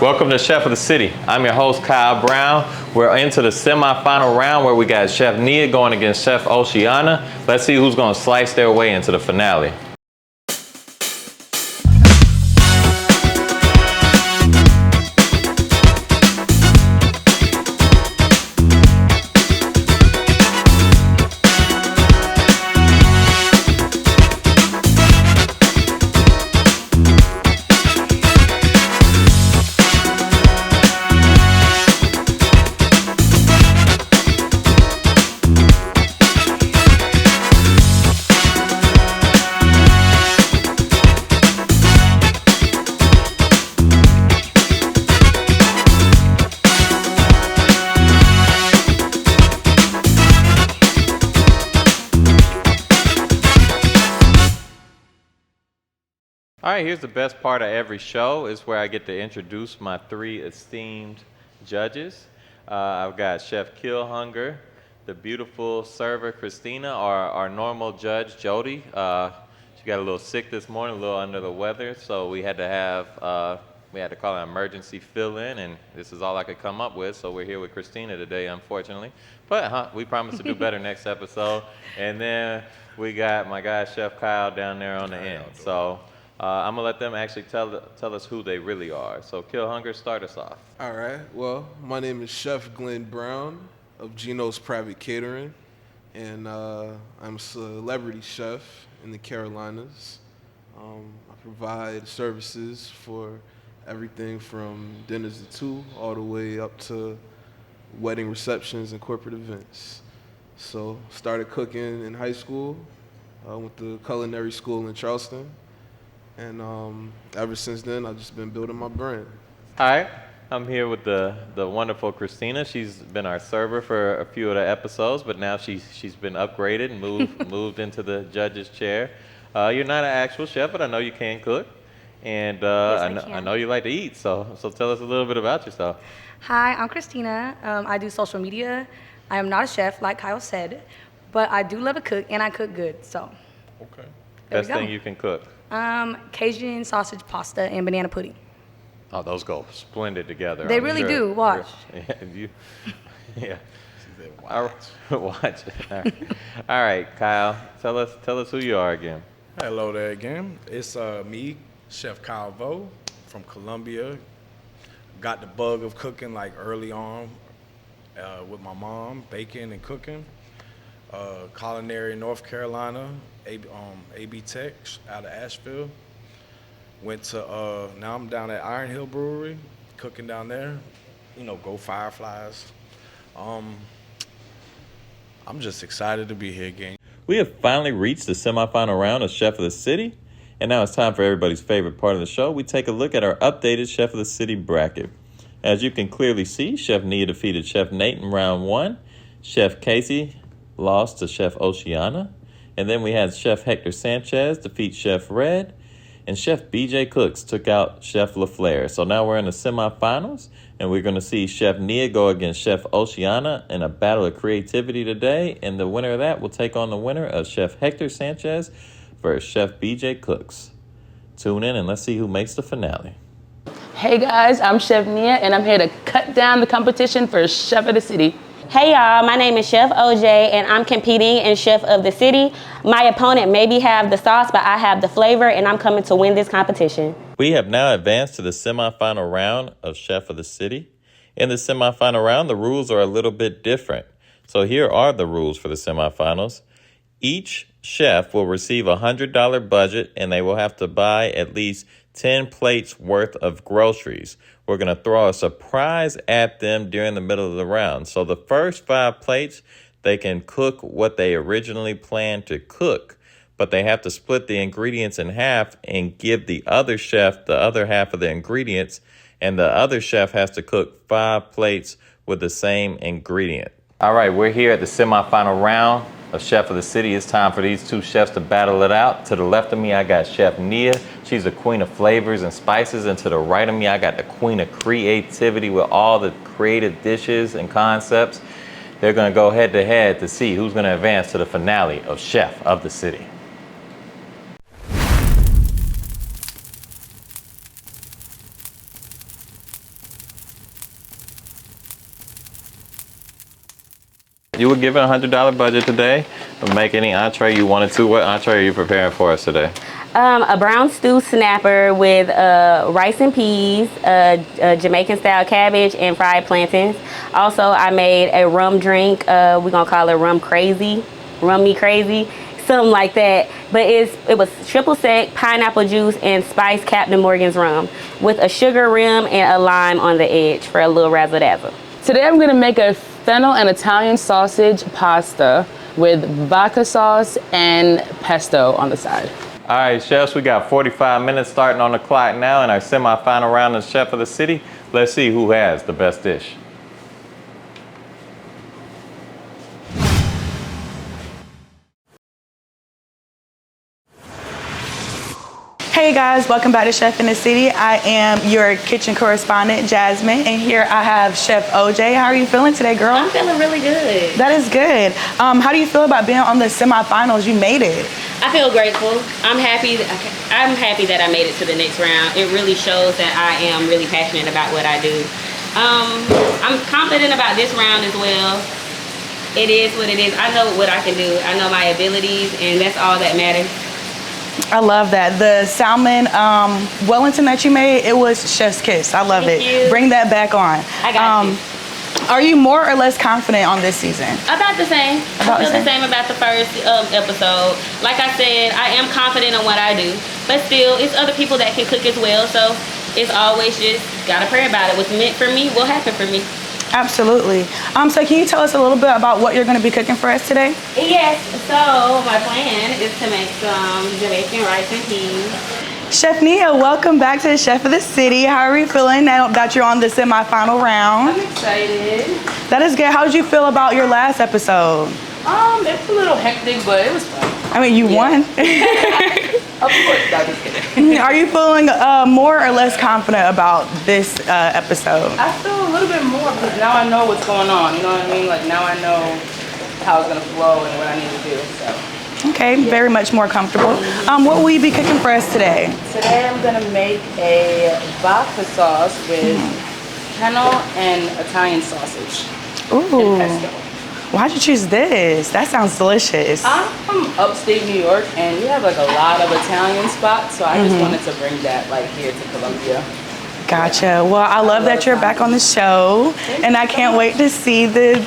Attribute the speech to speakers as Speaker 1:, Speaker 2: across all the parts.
Speaker 1: Welcome to Chef of the City. I'm your host, Kyle Brown. We're into the semifinal round where we got Chef Nia going against Chef Oceana. Let's see who's gonna slice their way into the finale. All right, here's the best part of every show is where I get to introduce my three esteemed judges. I've got Chef Killhunger, the beautiful server Christina, our normal judge Jody. She got a little sick this morning, a little under the weather, so we had to call an emergency fill-in, and this is all I could come up with, so we're here with Christina today, unfortunately. But we promise to do better next episode. And then we got my guy Chef Kyle down there on the end. So I'm gonna let them actually tell us who they really are. So Killhunger, start us off.
Speaker 2: All right. Well, my name is Chef Glenn Brown of Gino's Private Catering, and I'm a celebrity chef in the Carolinas. I provide services for everything from dinners to two, all the way up to wedding receptions and corporate events. So started cooking in high school, went to culinary school in Charleston. And ever since then, I've just been building my brand.
Speaker 1: All right, I'm here with the wonderful Christina. She's been our server for a few of the episodes, but now she's been upgraded and moved into the judge's chair. You're not an actual chef, but I know you can cook, and
Speaker 3: Yes,
Speaker 1: I know you like to eat. So tell us a little bit about yourself.
Speaker 3: Hi, I'm Christina. I do social media. I am not a chef, like Kyle said, but I do love to cook, and I cook good. So,
Speaker 1: Okay.
Speaker 3: There
Speaker 1: Best
Speaker 3: we go.
Speaker 1: thing you can cook.
Speaker 3: Cajun sausage pasta and banana pudding.
Speaker 1: Oh, those go splendid together.
Speaker 3: They
Speaker 1: I'm
Speaker 3: really
Speaker 1: sure.
Speaker 3: do. Watch.
Speaker 1: Yeah. Watch. Watch. All right, Kyle. Tell us who you are again.
Speaker 4: Hello there again. It's me, Chef Kyle Vo from Columbia. Got the bug of cooking like early on with my mom, baking and cooking. Culinary North Carolina, AB Tech out of Asheville. Went to, now I'm down at Iron Hill Brewery, cooking down there. You know, go Fireflies. I'm just excited to be here again.
Speaker 1: We have finally reached the semifinal round of Chef of the City, and now it's time for everybody's favorite part of the show. We take a look at our updated Chef of the City bracket. As you can clearly see, Chef Nia defeated Chef Nate in round 1. Chef Casey lost to Chef Oceana. And then we had Chef Hector Sanchez defeat Chef Red. And Chef BJ Cooks took out Chef LaFleur. So now we're in the semifinals, and we're going to see Chef Nia go against Chef Oceana in a battle of creativity today. And the winner of that will take on the winner of Chef Hector Sanchez versus Chef BJ Cooks. Tune in and let's see who makes the finale.
Speaker 5: Hey guys, I'm Chef Nia, and I'm here to cut down the competition for Chef of the City.
Speaker 6: Hey y'all, my name is Chef OJ, and I'm competing in Chef of the City. My opponent maybe have the sauce, but I have the flavor, and I'm coming to win this competition.
Speaker 1: We have now advanced to the semifinal round of Chef of the City. In the semifinal round, the rules are a little bit different. So here are the rules for the semifinals. Each chef will receive a $100 budget, and they will have to buy at least 10 plates worth of groceries. We're going to throw a surprise at them during the middle of the round. So the first 5 plates, they can cook what they originally planned to cook, but they have to split the ingredients in half and give the other chef the other half of the ingredients, and the other chef has to cook 5 plates with the same ingredient. All right, we're here at the semifinal round of Chef of the City. It's time for these two chefs to battle it out. To the left of me, I got Chef Nia. She's the queen of flavors and spices. And to the right of me, I got the queen of creativity with all the creative dishes and concepts. They're gonna go head to head to see who's gonna advance to the finale of Chef of the City. You were given a $100 budget today to make any entree you wanted to. What entree are you preparing for us today?
Speaker 6: A brown stew snapper with rice and peas, Jamaican style cabbage, and fried plantains. Also, I made a rum drink. We're gonna call it rum me crazy, something like that. But it was triple sec, pineapple juice, and spiced Captain Morgan's rum with a sugar rim and a lime on the edge for a little razzle dazzle.
Speaker 5: Today I'm gonna make a fennel and Italian sausage pasta with vodka sauce and pesto on the side.
Speaker 1: All right, chefs, we got 45 minutes starting on the clock now in our semifinal round of Chef of the City. Let's see who has the best dish.
Speaker 7: Hey guys, welcome back to Chef in the City. I am your kitchen correspondent, Jasmine, and here I have Chef OJ. How are you feeling today, girl?
Speaker 6: I'm feeling really good.
Speaker 7: That is good. How do you feel about being on the semifinals? You made it.
Speaker 6: I feel grateful. I'm happy that I made it to the next round. It really shows that I am really passionate about what I do. I'm confident about this round as well. It is what it is. I know what I can do. I know my abilities, and that's all that matters.
Speaker 7: I love that. The salmon Wellington that you made, it was chef's kiss. I love
Speaker 6: Thank
Speaker 7: it.
Speaker 6: you.
Speaker 7: Bring that back on.
Speaker 6: I got you.
Speaker 7: Are you more or less confident on this season?
Speaker 6: About the same.
Speaker 7: About
Speaker 6: I feel
Speaker 7: the
Speaker 6: the same about the first episode. Like I said, I am confident in what I do, but still, it's other people that can cook as well. So it's always just gotta pray about it. What's meant for me will happen for me.
Speaker 7: Absolutely. So can you tell us a little bit about what you're going to be cooking for us today?
Speaker 6: Yes. So my plan is to make some Jamaican rice and peas.
Speaker 7: Chef Nia, welcome back to the Chef of the City. How are you feeling now that you're on the semifinal round?
Speaker 5: I'm excited.
Speaker 7: That is good. How did you feel about your last episode?
Speaker 5: It's a little hectic, but it was fun.
Speaker 7: I mean, you won.
Speaker 5: Of course, I'm just kidding.
Speaker 7: Are you feeling more or less confident about this episode?
Speaker 5: I feel a little bit more because now I know what's going on. You know what I mean? Like now I know how it's gonna flow and what I need to do. So.
Speaker 7: Okay, very much more comfortable. What will you be cooking for us today?
Speaker 5: Today I'm gonna make a vodka sauce with fennel and Italian sausage
Speaker 7: Ooh.
Speaker 5: and pesto.
Speaker 7: Why'd you choose this? That sounds delicious.
Speaker 5: I'm from upstate New York, and we have like a lot of Italian spots, so I just wanted to bring that like here to Columbia.
Speaker 7: Gotcha. Well, I love that you're back on the show, and I can't wait to see the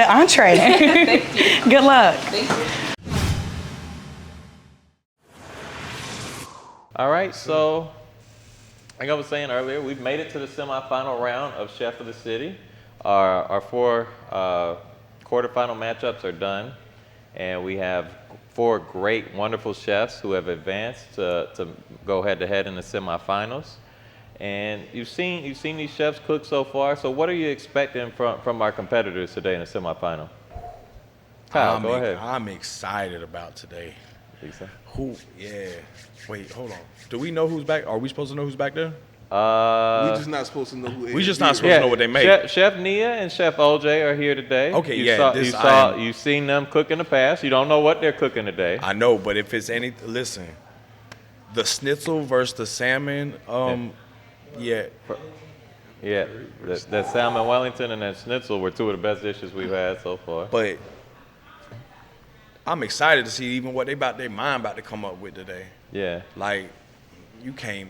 Speaker 7: entree.
Speaker 5: Thank you.
Speaker 7: Good luck.
Speaker 5: Thank you.
Speaker 1: All right, so like I was saying earlier, we've made it to the semifinal round of Chef of the City. Our four quarterfinal matchups are done, and we have four great, wonderful chefs who have advanced to go head-to-head in the semifinals. And you've seen these chefs cook so far. So what are you expecting from our competitors today in the semifinal? Kyle, go ahead.
Speaker 4: I'm excited about today.
Speaker 1: Think so?
Speaker 4: Yeah. Wait, hold on. Do we know who's back? Are we supposed to know who's back there?
Speaker 2: We're just not supposed to know who.
Speaker 4: We just not supposed to know what they made.
Speaker 1: Chef Nia and Chef OJ are here today.
Speaker 4: Okay,
Speaker 1: You've seen them cook in the past. You don't know what they're cooking today.
Speaker 4: I know, but if it's any, listen, the schnitzel versus the salmon, yeah.
Speaker 1: Yeah, that salmon Wellington and that schnitzel were two of the best dishes we've had so far.
Speaker 4: But I'm excited to see even what their mind about to come up with today.
Speaker 1: Yeah.
Speaker 4: Like, you came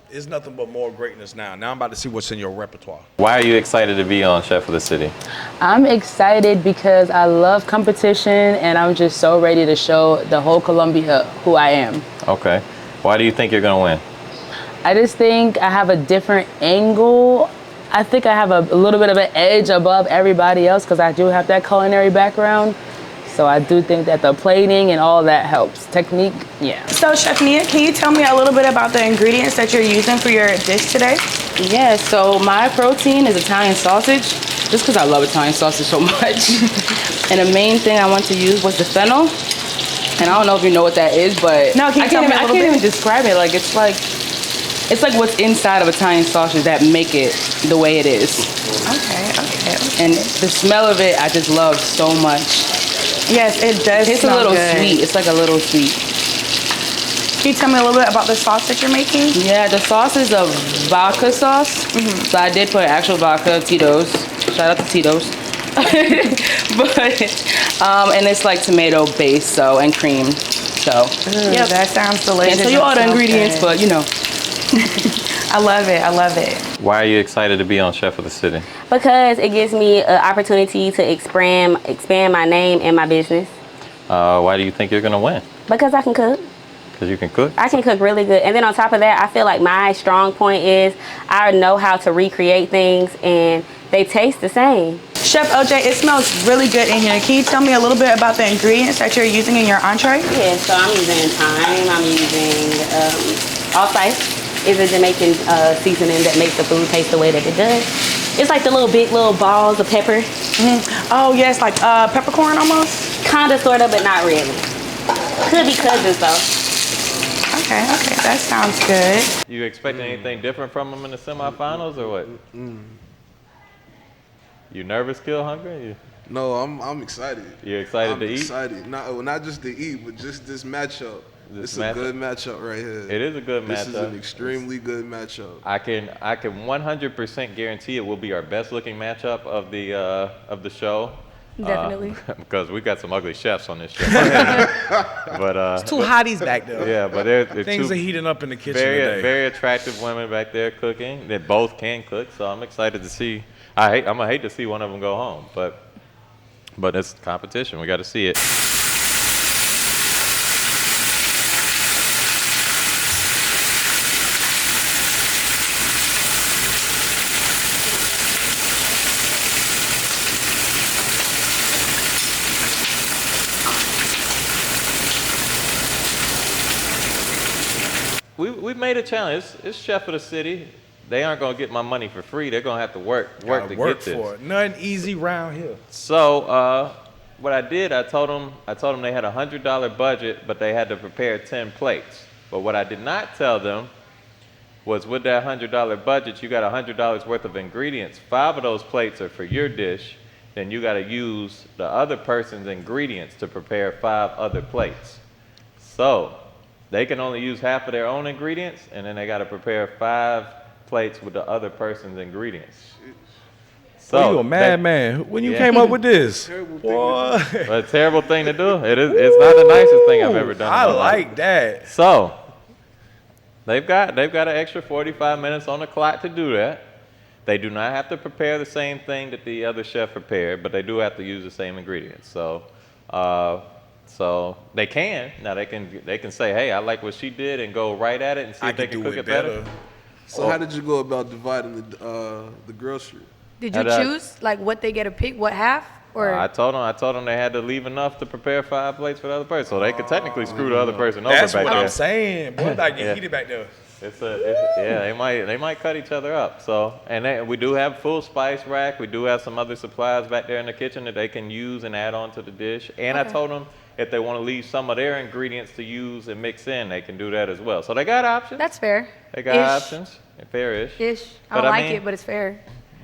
Speaker 4: it's nothing but more greatness now. Now I'm about to see what's in your repertoire.
Speaker 1: Why are you excited to be on Chef of the City?
Speaker 5: I'm excited because I love competition, and I'm just so ready to show the whole Columbia who I am.
Speaker 1: Okay. Why do you think you're going to win?
Speaker 5: I just think I have a different angle. I think I have a little bit of an edge above everybody else because I do have that culinary background. So I do think that the plating and all that helps. Technique, yeah.
Speaker 7: So Chef Nia, can you tell me a little bit about the ingredients that you're using for your dish today?
Speaker 5: Yeah, so my protein is Italian sausage, just because I love Italian sausage so much. And the main thing I want to use was the fennel. And I don't know if you know what that is, but
Speaker 7: No, can you tell me a little
Speaker 5: I can't
Speaker 7: bit?
Speaker 5: even describe it. Like it's like what's inside of Italian sausage that make it the way it is.
Speaker 7: Okay.
Speaker 5: And the smell of it, I just love so much.
Speaker 7: Yes, it does.
Speaker 5: It's a
Speaker 7: smell
Speaker 5: little
Speaker 7: good.
Speaker 5: sweet. It's like a little sweet.
Speaker 7: Can you tell me a little bit about the sauce that you're making?
Speaker 5: Yeah, the sauce is a vodka sauce. So I did put actual vodka, Tito's. Shout out to Tito's. And it's like tomato base, so, and cream. So,
Speaker 7: Yeah, that sounds delicious.
Speaker 5: can't tell you all the
Speaker 7: That sounds
Speaker 5: ingredients,
Speaker 7: good.
Speaker 5: but you know.
Speaker 7: I love it. I love it.
Speaker 1: Why are you excited to be on Chef of the City?
Speaker 6: Because it gives me an opportunity to expand my name and my business.
Speaker 1: Why do you think you're gonna win?
Speaker 6: Because I can cook.
Speaker 1: Because you can cook?
Speaker 6: I can cook really good. And then on top of that, I feel like my strong point is I know how to recreate things and they taste the same.
Speaker 7: Chef OJ, it smells really good in here. Can you tell me a little bit about the ingredients that you're using in your entree?
Speaker 6: Yeah, so I'm using thyme, I'm using allspice. Is a Jamaican seasoning that makes the food taste the way that it does. It's like the big little balls of pepper.
Speaker 7: Oh, yes, like peppercorn almost?
Speaker 6: Kinda, sorta, but not really. Could be cousins though.
Speaker 7: Okay, that sounds good.
Speaker 1: You expecting anything different from them in the semifinals or what? You nervous, Kill Hungry?
Speaker 2: No, I'm excited.
Speaker 1: You excited
Speaker 2: I'm
Speaker 1: to eat?
Speaker 2: excited. Not just to eat, but just this matchup. It's a good matchup right here.
Speaker 1: It is a good
Speaker 2: This is
Speaker 1: matchup.
Speaker 2: an extremely good matchup.
Speaker 1: I can 100% guarantee it will be our best looking matchup of the show.
Speaker 3: Definitely.
Speaker 1: Because we got some ugly chefs on this show. But
Speaker 4: Two hotties back there.
Speaker 1: yeah, but they're
Speaker 4: Things
Speaker 1: two
Speaker 4: are heating up in the kitchen
Speaker 1: very
Speaker 4: today.
Speaker 1: very attractive women back there cooking. They both can cook, so I'm excited to see. I'm gonna hate to see one of them go home, but it's competition. We got to see it. We made a challenge. It's Chef of the City. They aren't gonna get my money for free. They're gonna have to work to
Speaker 4: Work
Speaker 1: get this.
Speaker 4: for it. Nothing easy round here.
Speaker 1: So what I did, I told them they had a $100 budget, but they had to prepare 10 plates. But what I did not tell them was with that $100 budget, you got $100 worth of ingredients. 5 of those plates are for your dish. Then you got to use the other person's ingredients to prepare 5 other plates. So they can only use half of their own ingredients, and then they got to prepare 5 plates with the other person's ingredients.
Speaker 4: So you a madman. When you came up with this? Boy.
Speaker 1: A terrible thing to do. It's not the nicest thing I've ever done.
Speaker 4: I like that.
Speaker 1: So they've got an extra 45 minutes on the clock to do that. They do not have to prepare the same thing that the other chef prepared, but they do have to use the same ingredients. So they can. Now they can say, hey, I like what she did, and go right at it and see if they can cook it better.
Speaker 2: So how did you go about dividing the grocery?
Speaker 3: Did you choose like what they get to pick, what half, or?
Speaker 1: I told them they had to leave enough to prepare 5 plates for the other person, so they could technically screw the other person over
Speaker 4: That's
Speaker 1: back
Speaker 4: what
Speaker 1: there.
Speaker 4: I'm saying. Boy, that get heated back there.
Speaker 1: They might cut each other up. So, and we do have full spice rack. We do have some other supplies back there in the kitchen that they can use and add on to the dish. And okay. I told them if they want to leave some of their ingredients to use and mix in, they can do that as well. So they got options.
Speaker 3: That's fair.
Speaker 1: They got options. Fair-ish.
Speaker 3: I don't like it, but it's fair.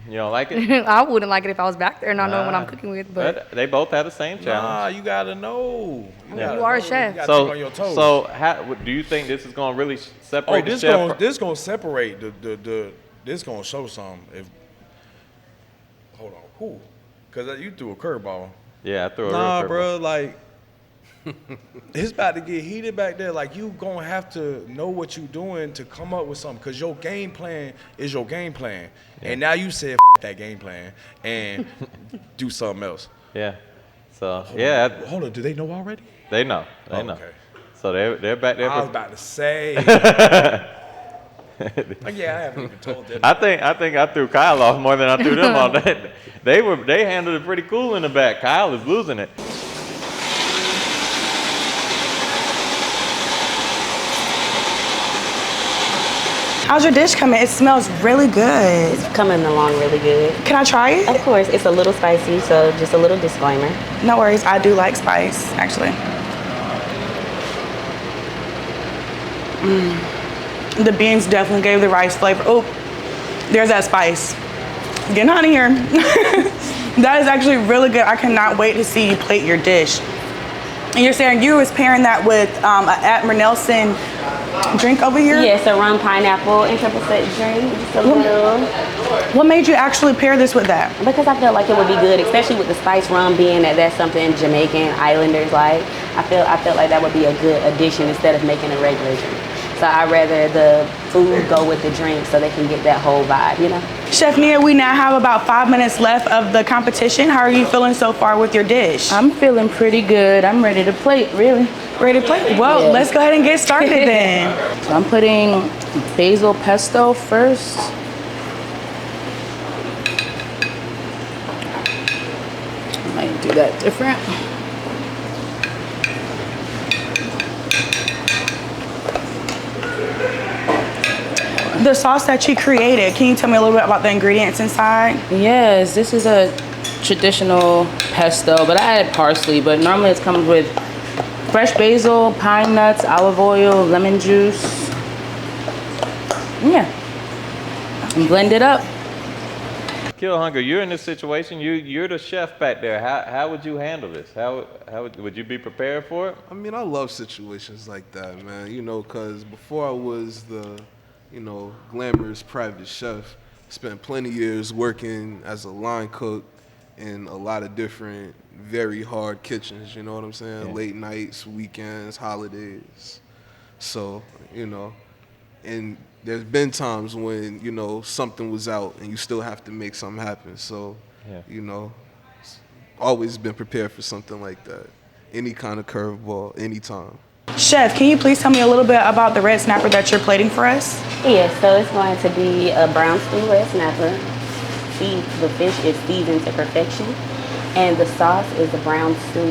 Speaker 1: You don't like it?
Speaker 3: I wouldn't like it if I was back there not knowing what I'm cooking with. But
Speaker 1: they both have the same challenge.
Speaker 4: Nah, you gotta know.
Speaker 3: You are a chef.
Speaker 4: You gotta think on your toes.
Speaker 1: So how do you think this is gonna really separate the chef?
Speaker 4: This gonna separate this gonna show something. Hold on, who? Cause you threw a curveball.
Speaker 1: Yeah, I threw a real curveball.
Speaker 4: Nah, bro, like it's about to get heated back there. Like you gonna have to know what you doing to come up with something. Cause your game plan is your game plan. Yeah. And now you said that game plan and do something else.
Speaker 1: Yeah. So
Speaker 4: Hold on, do they know already?
Speaker 1: They know. They know.
Speaker 4: Okay.
Speaker 1: So they're back there.
Speaker 4: I was about to say. Yeah, I haven't even told them.
Speaker 1: I think I threw Kyle off more than I threw them off. They handled it pretty cool in the back. Kyle is losing it.
Speaker 7: How's your dish coming? It smells really good.
Speaker 6: It's coming along really good.
Speaker 7: Can I try it?
Speaker 6: Of course, it's a little spicy, so just a little disclaimer.
Speaker 7: No worries, I do like spice, actually. The beans definitely gave the rice flavor. Oh, there's that spice. Getting out of here. That is actually really good. I cannot wait to see you plate your dish. And you're saying you was pairing that with Admiral Nelson drink over here?
Speaker 6: Yes, a rum pineapple interpretate drink. Just a little.
Speaker 7: What made you actually pair this with that?
Speaker 6: Because I felt like it would be good, especially with the spice rum being that's something Jamaican Islanders like. I felt like that would be a good addition instead of making a regular drink. So I'd rather the food go with the drink so they can get that whole vibe, you know?
Speaker 7: Chef Nia, we now have about 5 minutes left of the competition. How are you feeling so far with your dish?
Speaker 5: I'm feeling pretty good. I'm ready to plate, really.
Speaker 7: Ready to play? Well, let's go ahead and get started then.
Speaker 5: So I'm putting basil pesto first. I might do that different.
Speaker 7: The sauce that you created, can you tell me a little bit about the ingredients inside?
Speaker 5: Yes, this is a traditional pesto, but I added parsley, but normally it comes with fresh basil, pine nuts, olive oil, lemon juice. Yeah. And blend it up.
Speaker 1: Kill Hunger, you're in this situation. You're the chef back there. How would you handle this? Would you be prepared for it?
Speaker 2: I mean, I love situations like that, man. You know, because before I was the, glamorous private chef, spent plenty of years working as a line cook in a lot of different, very hard kitchens. You know what I'm saying?
Speaker 1: Yeah.
Speaker 2: Late nights, weekends, holidays. So, and there's been times when, something was out and you still have to make something happen. So,
Speaker 1: Yeah.
Speaker 2: Always been prepared for something like that. Any kind of curveball, anytime.
Speaker 7: Chef, can you please tell me a little bit about the red snapper that you're plating for us?
Speaker 6: Yes, so it's going to be a brown stew red snapper. The fish is seasoned to perfection. And the sauce is a brown stew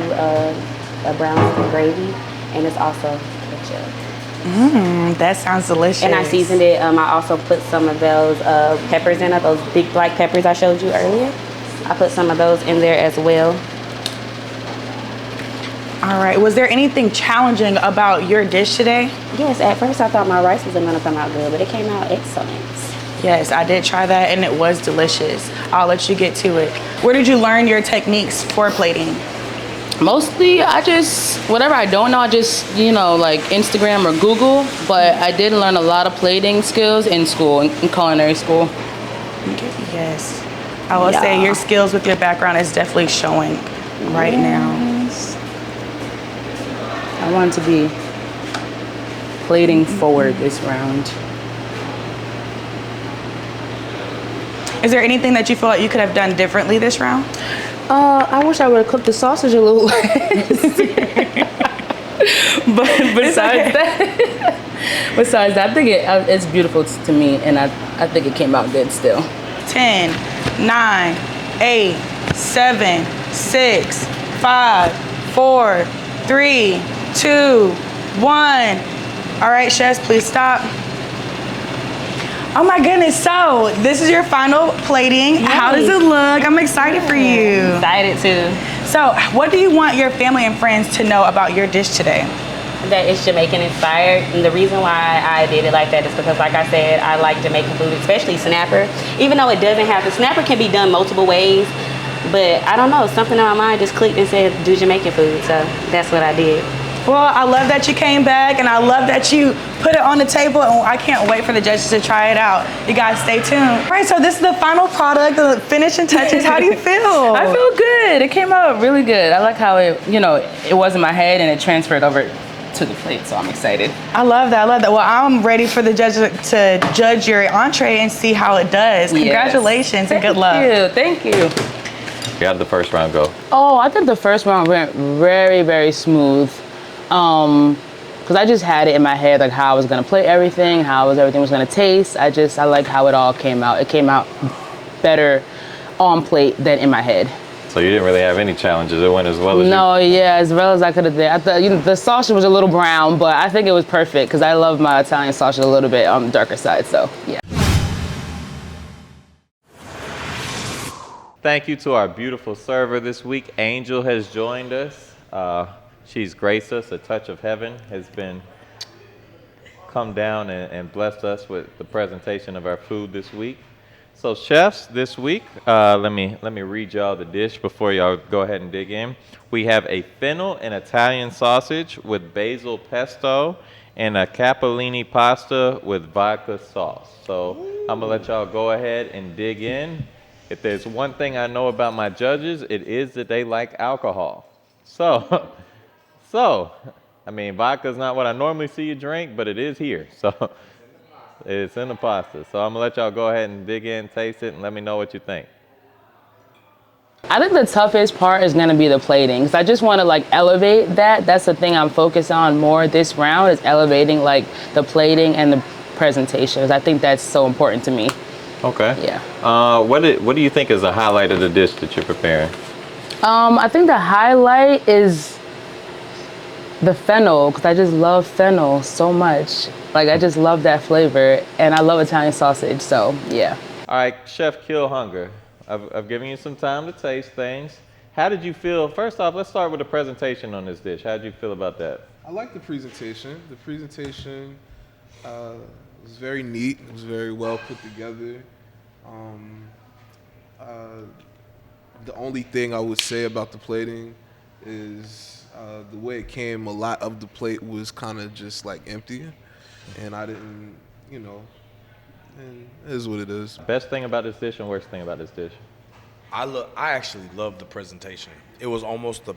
Speaker 6: gravy. And it's also ketchup.
Speaker 7: That sounds delicious.
Speaker 6: And I seasoned it. I also put some of those peppers in it, those big black peppers I showed you earlier. I put some of those in there as well.
Speaker 7: All right. Was there anything challenging about your dish today?
Speaker 6: Yes, at first I thought my rice wasn't going to come out good, but it came out excellent.
Speaker 7: Yes, I did try that and it was delicious. I'll let you get to it. Where did you learn your techniques for plating?
Speaker 5: Mostly, whatever I don't know, like Instagram or Google, but I did learn a lot of plating skills in school, in culinary school.
Speaker 7: Yes. I will say your skills with your background is definitely showing right now.
Speaker 5: I want to be plating forward this round.
Speaker 7: Is there anything that you feel like you could have done differently this round?
Speaker 5: I wish I would have cooked the sausage a little less. But besides that, I think it's beautiful to me, and I think it came out good still.
Speaker 7: 10, 9, 8, 7, 6, 5, 4, 3, 2, 1. All right, chefs, please stop. Oh my goodness, so this is your final plating.
Speaker 6: Nice.
Speaker 7: How does it look? I'm excited for you.
Speaker 6: Excited too.
Speaker 7: So what do you want your family and friends to know about your dish today?
Speaker 6: That it's Jamaican inspired, and the reason why I did it like that is because, like I said, I like Jamaican food, especially snapper. Even though it doesn't have, the snapper can be done multiple ways, but I don't know, something in my mind just clicked and said do Jamaican food, so that's what I did.
Speaker 7: Well, I love that you came back, and I love that you put it on the table, and I can't wait for the judges to try it out. You guys stay tuned. All right, so this is the final product, the finishing touches. How do you feel?
Speaker 5: I feel good. It came out really good. I like how it was in my head and it transferred over to the plate, so I'm excited.
Speaker 7: I love that. Well, I'm ready for the judges to judge your entree and see how it does. Congratulations and good luck.
Speaker 5: Thank you.
Speaker 1: How did the first round go?
Speaker 5: Oh, I think the first round went very, very smooth. Because I just had it in my head, like how I was gonna play everything, how everything was gonna taste. I like how it all came out. It came out better on plate than in my head.
Speaker 1: So you didn't really have any challenges. It went as well as
Speaker 5: as well as I could have did. I thought the sausage was a little brown, but I think it was perfect because I love my Italian sausage a little bit on the darker side. So yeah.
Speaker 1: Thank you to our beautiful server this week. Angel has joined us. She's graced us. A touch of heaven has come down and blessed us with the presentation of our food this week. So chefs, this week, let me read y'all the dish before y'all go ahead and dig in. We have a fennel and Italian sausage with basil pesto and a capellini pasta with vodka sauce. So I'm gonna let y'all go ahead and dig in. If there's one thing I know about my judges, it is that they like alcohol. So, I mean, vodka's not what I normally see you drink, but it is here. So it's in the pasta. So I'm gonna let y'all go ahead and dig in, taste it, and let me know what you think.
Speaker 5: I think the toughest part is gonna be the plating, because I just want to like elevate that. That's the thing I'm focused on more this round, is elevating like the plating and the presentation. 'Cause I think that's so important to me.
Speaker 1: Okay.
Speaker 5: Yeah.
Speaker 1: What do you think is the highlight of the dish that you're preparing?
Speaker 5: I think the highlight is the fennel, because I just love fennel so much. Like, I just love that flavor, and I love Italian sausage, so yeah.
Speaker 1: All right, Chef Kill Hunger. I've given you some time to taste things. How did you feel? First off, let's start with the presentation on this dish. How did you feel about that?
Speaker 2: I like the presentation. The presentation was very neat. It was very well put together. The only thing I would say about the plating is the way it came. A lot of the plate was kind of just like empty, and I didn't, and it is what it is.
Speaker 1: Best thing about this dish and worst thing about this dish?
Speaker 4: I actually love the presentation. It was almost the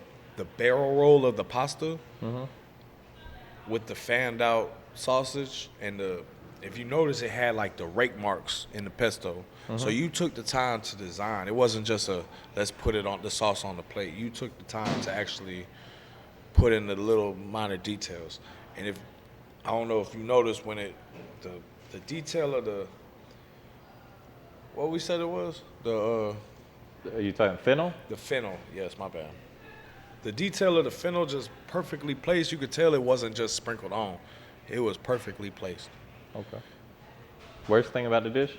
Speaker 4: barrel roll of the pasta with the fanned out sausage, and if you notice, it had like the rake marks in the pesto. So you took the time to design. It wasn't just let's put it on the sauce on the plate. You took the time to actually put in the little minor details. And I don't know if you noticed when the detail of what we said it was?
Speaker 1: Are you talking fennel?
Speaker 4: The fennel, yes, my bad. The detail of the fennel just perfectly placed. You could tell it wasn't just sprinkled on. It was perfectly placed.
Speaker 1: Okay. Worst thing about the dish?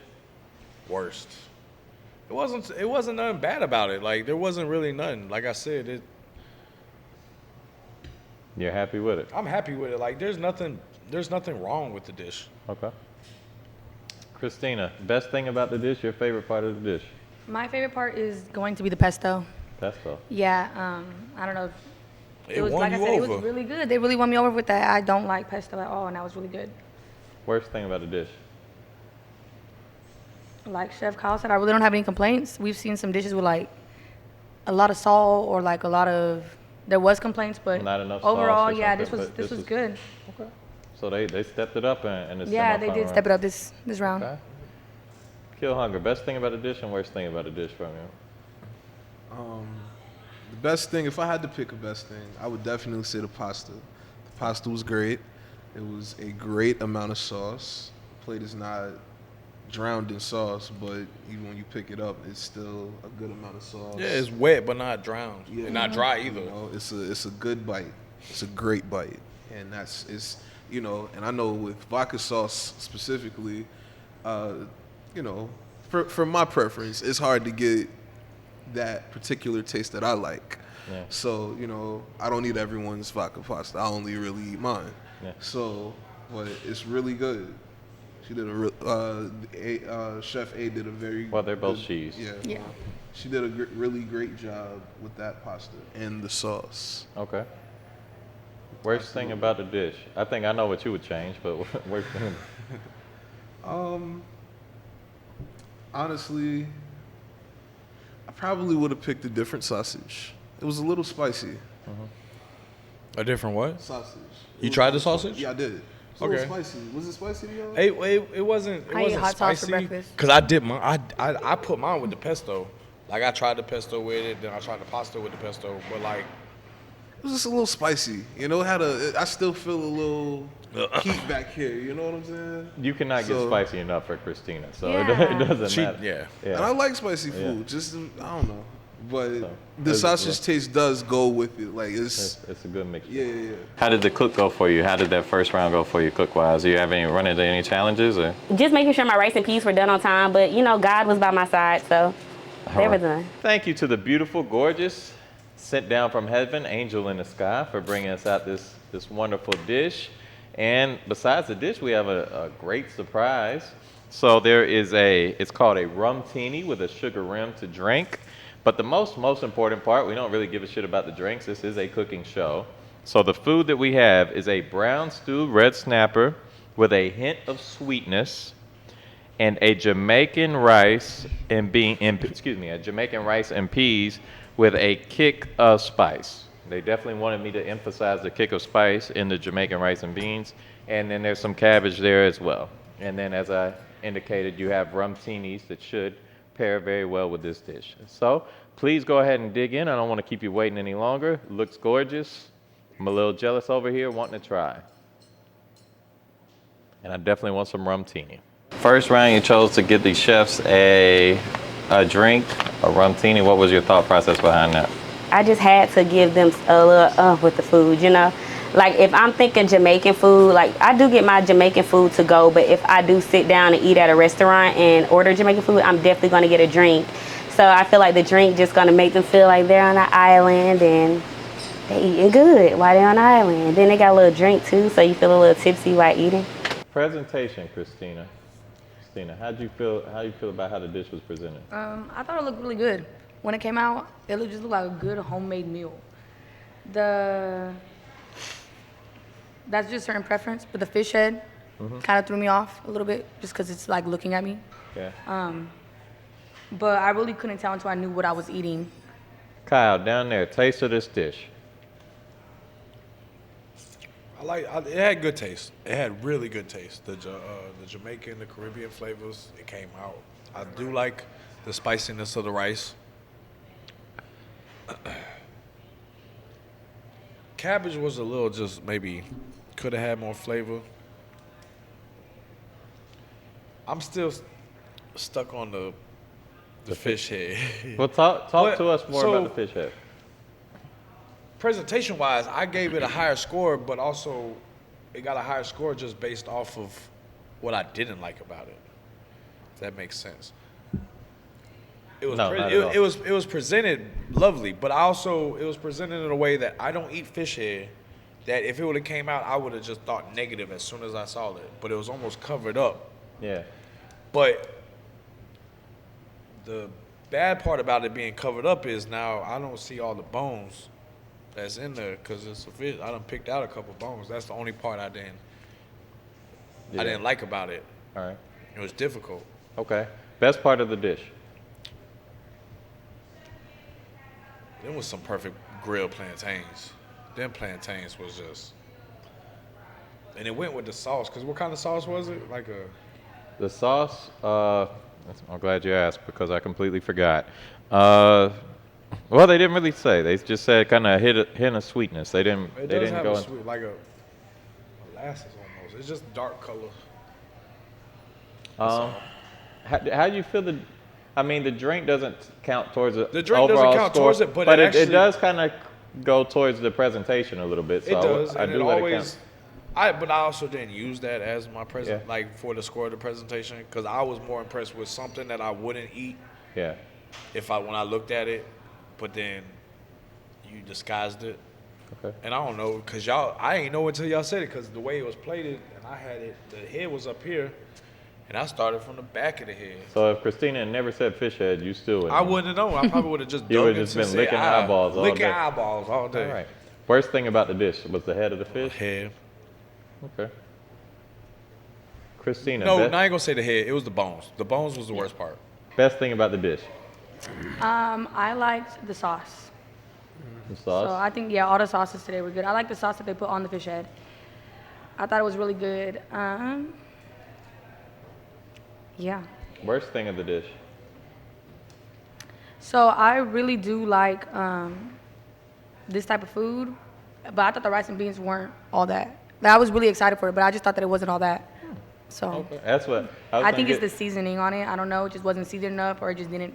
Speaker 4: Worst. It wasn't nothing bad about it. Like, there wasn't really nothing. Like I said,
Speaker 1: You're happy with it?
Speaker 4: I'm happy with it. Like, there's nothing wrong with the dish.
Speaker 1: Okay. Christina, best thing about the dish, your favorite part of the dish?
Speaker 3: My favorite part is going to be the pesto.
Speaker 1: Pesto.
Speaker 3: Yeah, I don't know.
Speaker 4: It
Speaker 3: was
Speaker 4: won
Speaker 3: like
Speaker 4: you
Speaker 3: I said, it
Speaker 4: over.
Speaker 3: was really good. They really won me over with that. I don't like pesto at all, and that was really good.
Speaker 1: Worst thing about the dish?
Speaker 3: Like Chef Kyle said, I really don't have any complaints. We've seen some dishes with like a lot of salt or like there was complaints, but
Speaker 1: Not enough sauce
Speaker 3: overall,
Speaker 1: or
Speaker 3: yeah,
Speaker 1: something,
Speaker 3: this was good.
Speaker 1: Okay. So they stepped it up in the
Speaker 3: Yeah, they
Speaker 1: semifinal
Speaker 3: did
Speaker 1: round.
Speaker 3: step it up this round.
Speaker 1: Okay. Kill Hunger, best thing about the dish and worst thing about the dish from you?
Speaker 2: The best thing, if I had to pick a best thing, I would definitely say the pasta. The pasta was great. It was a great amount of sauce. The plate is not drowned in sauce, but even when you pick it up, it's still a good amount of sauce.
Speaker 4: Yeah, it's wet but not drowned.
Speaker 2: Yeah.
Speaker 4: And not dry either.
Speaker 2: It's a good bite. It's a great bite, and and I know with vodka sauce specifically, for my preference, it's hard to get that particular taste that I like.
Speaker 1: Yeah.
Speaker 2: So I don't eat everyone's vodka pasta. I only really eat mine.
Speaker 1: Yeah.
Speaker 2: So, but it's really good. She did Chef A did a very
Speaker 1: Well, they're both
Speaker 2: good-
Speaker 1: she's.
Speaker 3: Yeah.
Speaker 2: She did a really great job with that pasta and the sauce.
Speaker 1: Okay. Worst thing about the dish? I think I know what you would change, but worst thing?
Speaker 2: Honestly, I probably would have picked a different sausage. It was a little spicy.
Speaker 4: A different what?
Speaker 2: Sausage.
Speaker 4: You tried the sausage?
Speaker 2: Yeah, I did. It's a
Speaker 4: Okay.
Speaker 2: little spicy. Was it spicy to y'all?
Speaker 4: It wasn't. It
Speaker 3: I eat
Speaker 4: wasn't
Speaker 3: hot sauce for
Speaker 4: spicy.
Speaker 3: breakfast.
Speaker 4: Cause I did mine. I put mine with the pesto. Like, I tried the pesto with it, then I tried the pasta with the pesto. But like,
Speaker 2: It was just a little spicy. I still feel a little heat back here. You know what I'm saying?
Speaker 1: You cannot get
Speaker 2: So-
Speaker 1: spicy enough for Christina, so
Speaker 3: Yeah.
Speaker 1: it doesn't matter.
Speaker 4: yeah.
Speaker 2: And I like spicy
Speaker 1: Yeah.
Speaker 2: food. Just I don't know, but the
Speaker 1: it's-
Speaker 2: sausage taste does go with it. Like it's
Speaker 1: It's a good mixture.
Speaker 2: yeah.
Speaker 1: How did the cook go for you? How did that first round go for you cook-wise? Do you have run into any challenges? Or?
Speaker 6: Just making sure my rice and peas were done on time, but God was by my side, so they were done.
Speaker 1: Thank you to the beautiful, gorgeous, sent down from heaven, angel in the sky, for bringing us out this wonderful dish. And besides the dish, we have a great surprise. So there is it's called a rum teeny with a sugar rim to drink. But the most important part, we don't really give a shit about the drinks. This is a cooking show. So the food that we have is a brown stewed red snapper with a hint of sweetness and a Jamaican rice and a Jamaican rice and peas with a kick of spice. They definitely wanted me to emphasize the kick of spice in the Jamaican rice and beans, and then there's some cabbage there as well. And then, as I indicated, you have rum teenies that should pair very well with this dish. So please go ahead and dig in. I don't want to keep you waiting any longer. It looks gorgeous. I'm a little jealous over here, wanting to try. And I definitely want some rum teeny. First round, you chose to get the chefs a drink, a rum teeny. What was your thought process behind that?
Speaker 6: I just had to give them a little with the food, you know. Like if I'm thinking Jamaican food, like I do get my Jamaican food to go, but if I do sit down and eat at a restaurant and order Jamaican food, I'm definitely gonna get a drink. So I feel like the drink just gonna make them feel like they're on an island and they eating good while they're on the island. Then they got a little drink too, so you feel a little tipsy while eating.
Speaker 1: Presentation, Christina. How do you feel about how the dish was presented?
Speaker 3: I thought it looked really good. When it came out, it just looked like a good homemade meal. That's just certain preference, but the fish head kind of threw me off a little bit just because it's like looking at me.
Speaker 1: Yeah.
Speaker 3: But I really couldn't tell until I knew what I was eating.
Speaker 1: Kyle, down there, taste of this dish.
Speaker 4: It had good taste. It had really good taste. The Jamaican, the Caribbean flavors, it came out. I do like the spiciness of the rice. Cabbage was a little just maybe could have had more flavor. I'm still stuck on the fish head.
Speaker 1: Well, talk to us more about the fish head.
Speaker 4: Presentation-wise, I gave it a higher score, but also it got a higher score just based off of what I didn't like about it. If that makes sense. It was presented lovely, but it was presented in a way that I don't eat fish head. That if it would have came out, I would have just thought negative as soon as I saw it. But it was almost covered up.
Speaker 1: Yeah.
Speaker 4: But the bad part about it being covered up is now I don't see all the bones that's in there because it's a fish. I done picked out a couple bones. That's the only part I didn't like about it.
Speaker 1: All right.
Speaker 4: It was difficult.
Speaker 1: Okay. Best part of the dish.
Speaker 4: There was some perfect grilled plantains. Them plantains was just, and it went with the sauce. Cause what kind of sauce was it?
Speaker 1: The sauce. I'm glad you asked because I completely forgot. Well, they didn't really say. They just said kind of hint of sweetness. They didn't.
Speaker 4: It
Speaker 1: They
Speaker 4: does
Speaker 1: didn't
Speaker 4: have
Speaker 1: go.
Speaker 4: a sweet, like a molasses almost. It's just dark color.
Speaker 1: How do you feel the drink doesn't count towards the
Speaker 4: drink doesn't
Speaker 1: overall
Speaker 4: count
Speaker 1: score,
Speaker 4: towards it, but
Speaker 1: it does kind of go towards the presentation a little bit. So
Speaker 4: It does.
Speaker 1: I
Speaker 4: and
Speaker 1: do
Speaker 4: it
Speaker 1: let
Speaker 4: always.
Speaker 1: it count.
Speaker 4: But I also didn't use that as my present,
Speaker 1: Yeah.
Speaker 4: like for the score of the presentation, because I was more impressed with something that I wouldn't eat
Speaker 1: Yeah.
Speaker 4: when I looked at it, but then you disguised it.
Speaker 1: Okay.
Speaker 4: And I don't know, cause I ain't know until y'all said it, cause the way it was plated, and I had it, the head was up here, and I started from the back of the head.
Speaker 1: So if Christina had never said fish head, you still wouldn't.
Speaker 4: I wouldn't have known. I probably would have just
Speaker 1: You
Speaker 4: dug
Speaker 1: would've
Speaker 4: into
Speaker 1: just been
Speaker 4: say,
Speaker 1: licking eyeballs all
Speaker 4: licking
Speaker 1: day.
Speaker 4: eyeballs all day.
Speaker 1: All right. Worst thing about the dish was the head of the fish.
Speaker 4: Head.
Speaker 1: Okay. Christina.
Speaker 4: No, I ain't gonna say the head. It was the bones. The bones was the worst part.
Speaker 1: Best thing about the dish.
Speaker 3: I liked the sauce.
Speaker 1: The sauce.
Speaker 3: So I think, all the sauces today were good. I like the sauce that they put on the fish head. I thought it was really good. Yeah.
Speaker 1: Worst thing of the dish.
Speaker 3: So I really do like this type of food, but I thought the rice and beans weren't all that. Like, I was really excited for it, but I just thought that it wasn't all that. So
Speaker 1: Okay. That's what
Speaker 3: I think it's the seasoning on it. I don't know, it just wasn't seasoned enough, or it just didn't.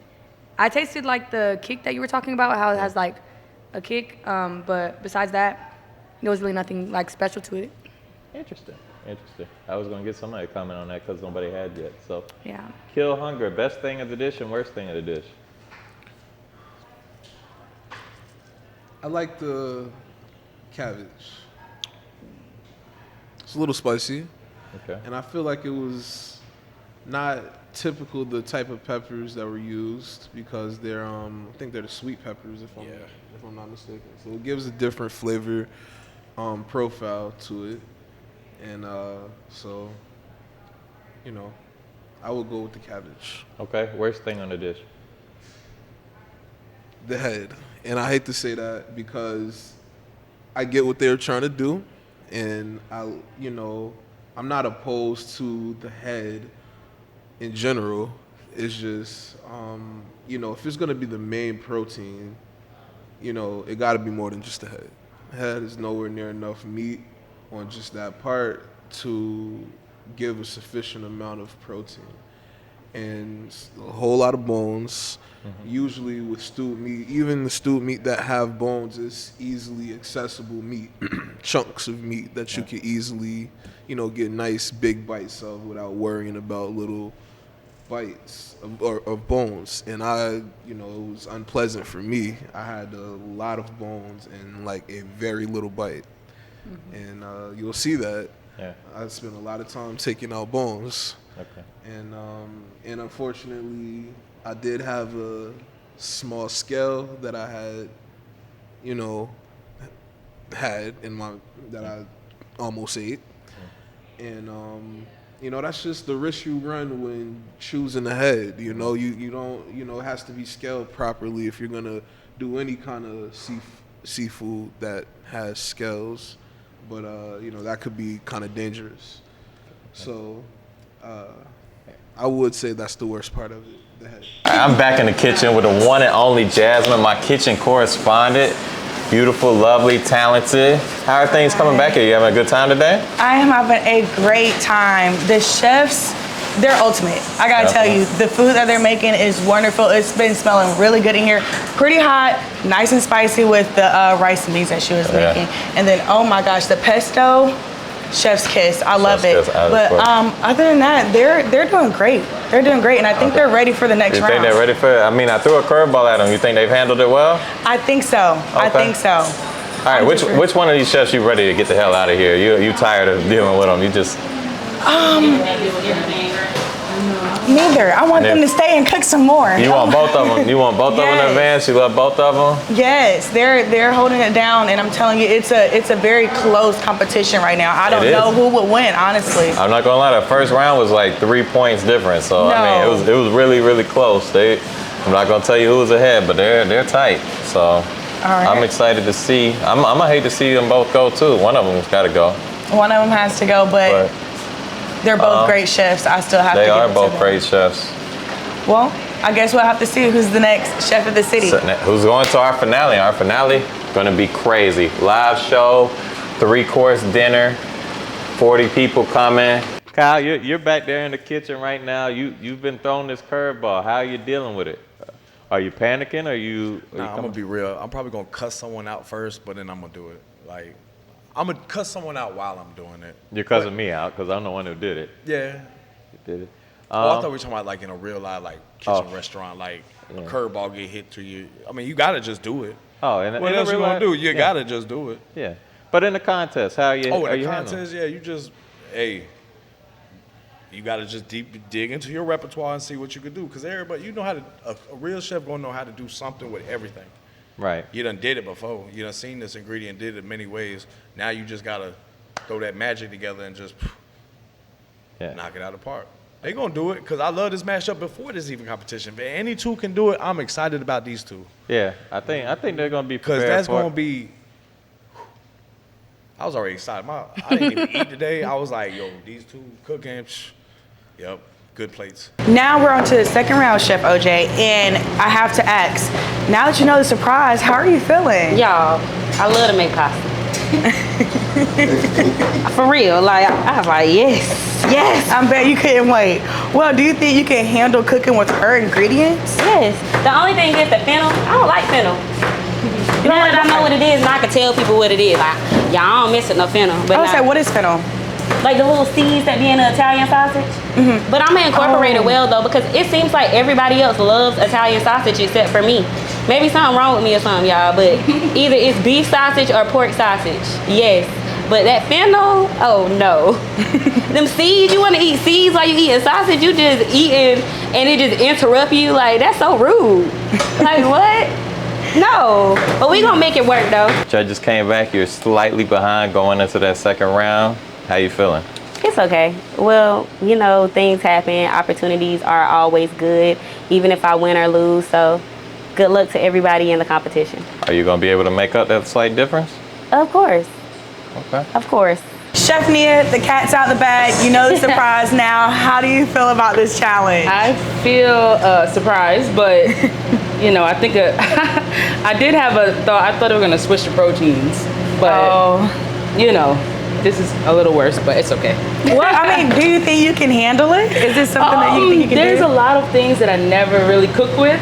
Speaker 3: I tasted like the kick that you were talking about, how it has like a kick, but besides that, there was really nothing like special to it.
Speaker 1: Interesting. I was gonna get somebody to comment on that because nobody had yet. So
Speaker 3: Yeah.
Speaker 1: kill hunger. Best thing of the dish and worst thing of the dish.
Speaker 2: I like the cabbage. It's a little spicy,
Speaker 1: Okay.
Speaker 2: and I feel like it was not typical the type of peppers that were used because they're I think they're the sweet peppers if I'm not mistaken. So it gives a different flavor profile to it, and so I would go with the cabbage.
Speaker 1: Okay, worst thing on the dish.
Speaker 2: The head. And I hate to say that because I get what they're trying to do, and I'm not opposed to the head in general. It's just, if it's gonna be the main protein, it gotta be more than just the head. Head is nowhere near enough meat on just that part to give a sufficient amount of protein. And a whole lot of bones. Usually with stewed meat, even the stewed meat that have bones is easily accessible meat, chunks of meat that you can easily, get nice big bites of without worrying about little bites of bones. And it was unpleasant for me. I had a lot of bones and like a very little bite. And you'll see that.
Speaker 1: Yeah.
Speaker 2: I spent a lot of time taking out bones.
Speaker 1: Okay.
Speaker 2: And unfortunately, I did have a small scale that I had, that I almost ate. And that's just the risk you run when choosing the head. You don't, it has to be scaled properly if you're gonna do any kind of seafood that has scales. But that could be kind of dangerous. So I would say that's the worst part of it, the head.
Speaker 1: I'm back in the kitchen with the one and only Jasmine, my kitchen correspondent. Beautiful, lovely, talented. How are things coming back here? You having a good time today?
Speaker 7: I am having a great time. The chefs, they're ultimate. I gotta tell you, the food that they're making is wonderful. It's been smelling really good in here. Pretty hot, nice and spicy with the rice and beans that she was making. And then, oh my gosh, the pesto, chef's kiss. I love it. But other than that, they're doing great. They're doing great, and I think they're ready for the next round.
Speaker 1: You think they're ready for it? I mean, I threw a curveball at them. You think they've handled it well?
Speaker 7: I think so.
Speaker 1: Okay.
Speaker 7: I think so.
Speaker 1: All right, which one of these chefs you ready to get the hell out of here? You tired of dealing with them? You just
Speaker 7: neither. I want them to stay and cook some more.
Speaker 1: You want both of them? You want both of them in advance? You love both of them?
Speaker 7: Yes, they're holding it down, and I'm telling you, it's a very close competition right now. I don't know who would win, honestly.
Speaker 1: I'm not gonna lie, the first round was like 3 points different, so I mean it was really, really close. I'm not gonna tell you who was ahead, but they're tight. So I'm excited to see. I'm gonna hate to see them both go too. One of them's got to go.
Speaker 7: One of them has to go, but they're both great chefs. I still have to give it to them.
Speaker 1: They are both great chefs.
Speaker 7: Well, I guess we'll have to see who's the next chef of the city.
Speaker 1: Who's going to our finale? Our finale gonna be crazy. Live show, 3-course dinner, 40 people coming. Kyle, you're back there in the kitchen right now. You've been thrown this curveball. How are you dealing with it? Are you panicking?
Speaker 4: Nah, I'm gonna be real. I'm probably gonna cuss someone out first, but then I'm gonna do it. Like, I'm gonna cuss someone out while I'm doing it.
Speaker 1: You're cussing me out because I'm the one who did it.
Speaker 4: Yeah.
Speaker 1: You did it.
Speaker 4: I thought we were talking about like in a real life, like kitchen restaurant, like a curveball get hit to you. I mean, you gotta just do it.
Speaker 1: Oh, and
Speaker 4: what else you gonna do? You gotta just do it.
Speaker 1: Yeah. But in the contest, how are you?
Speaker 4: Oh, in the contest, you just, you gotta just deep dig into your repertoire and see what you could do. Cause everybody, you know how to, a real chef gonna know how to do something with everything.
Speaker 1: Right.
Speaker 4: You done did it before. You done seen this ingredient, did it many ways. Now you just gotta throw that magic together and just knock it out of the park. They gonna do it because I love this matchup before this even competition. If any two can do it, I'm excited about these two.
Speaker 1: Yeah, I think they're gonna be prepared.
Speaker 4: Because that's gonna be. I was already excited. I didn't even eat today. I was like, yo, these two cooking. Yep, good plates.
Speaker 7: Now we're on to the second round, Chef OJ, and I have to ask, now that you know the surprise, how are you feeling?
Speaker 6: Y'all, I love to make pasta. For real, like I was like, yes.
Speaker 7: I bet you couldn't wait. Well, do you think you can handle cooking with her ingredients?
Speaker 6: Yes. The only thing is the fennel. I don't like fennel. Now that I know what it is, and I can tell people what it is. Like, y'all, I don't mess with no fennel. But
Speaker 7: I would say, what is fennel?
Speaker 6: Like the little seeds that be in the Italian sausage. But I'm gonna incorporate it well though, because it seems like everybody else loves Italian sausage except for me. Maybe something wrong with me or something, y'all, but either it's beef sausage or pork sausage. Yes. But that fennel, oh no. Them seeds, you wanna eat seeds while you eating sausage, you just eating and it just interrupt you. Like, that's so rude. Like, what? No, but we gonna make it work though.
Speaker 1: Judges came back. You're slightly behind going into that second round. How you feeling?
Speaker 6: It's okay. Well, you know, things happen. Opportunities are always good, even if I win or lose. So, good luck to everybody in the competition.
Speaker 1: Are you gonna be able to make up that slight difference?
Speaker 6: Of course.
Speaker 1: Okay.
Speaker 6: Of course.
Speaker 7: Chef Nia, the cat's out the bag. You know the surprise now. How do you feel about this challenge?
Speaker 5: I feel surprised, but you know, I think I did have a thought. I thought they were gonna switch the proteins, but you know, this is a little worse, but it's okay.
Speaker 7: Well, I mean, do you think you can handle it? Is this something that you think you can do?
Speaker 5: There's a lot of things that I never really cook with,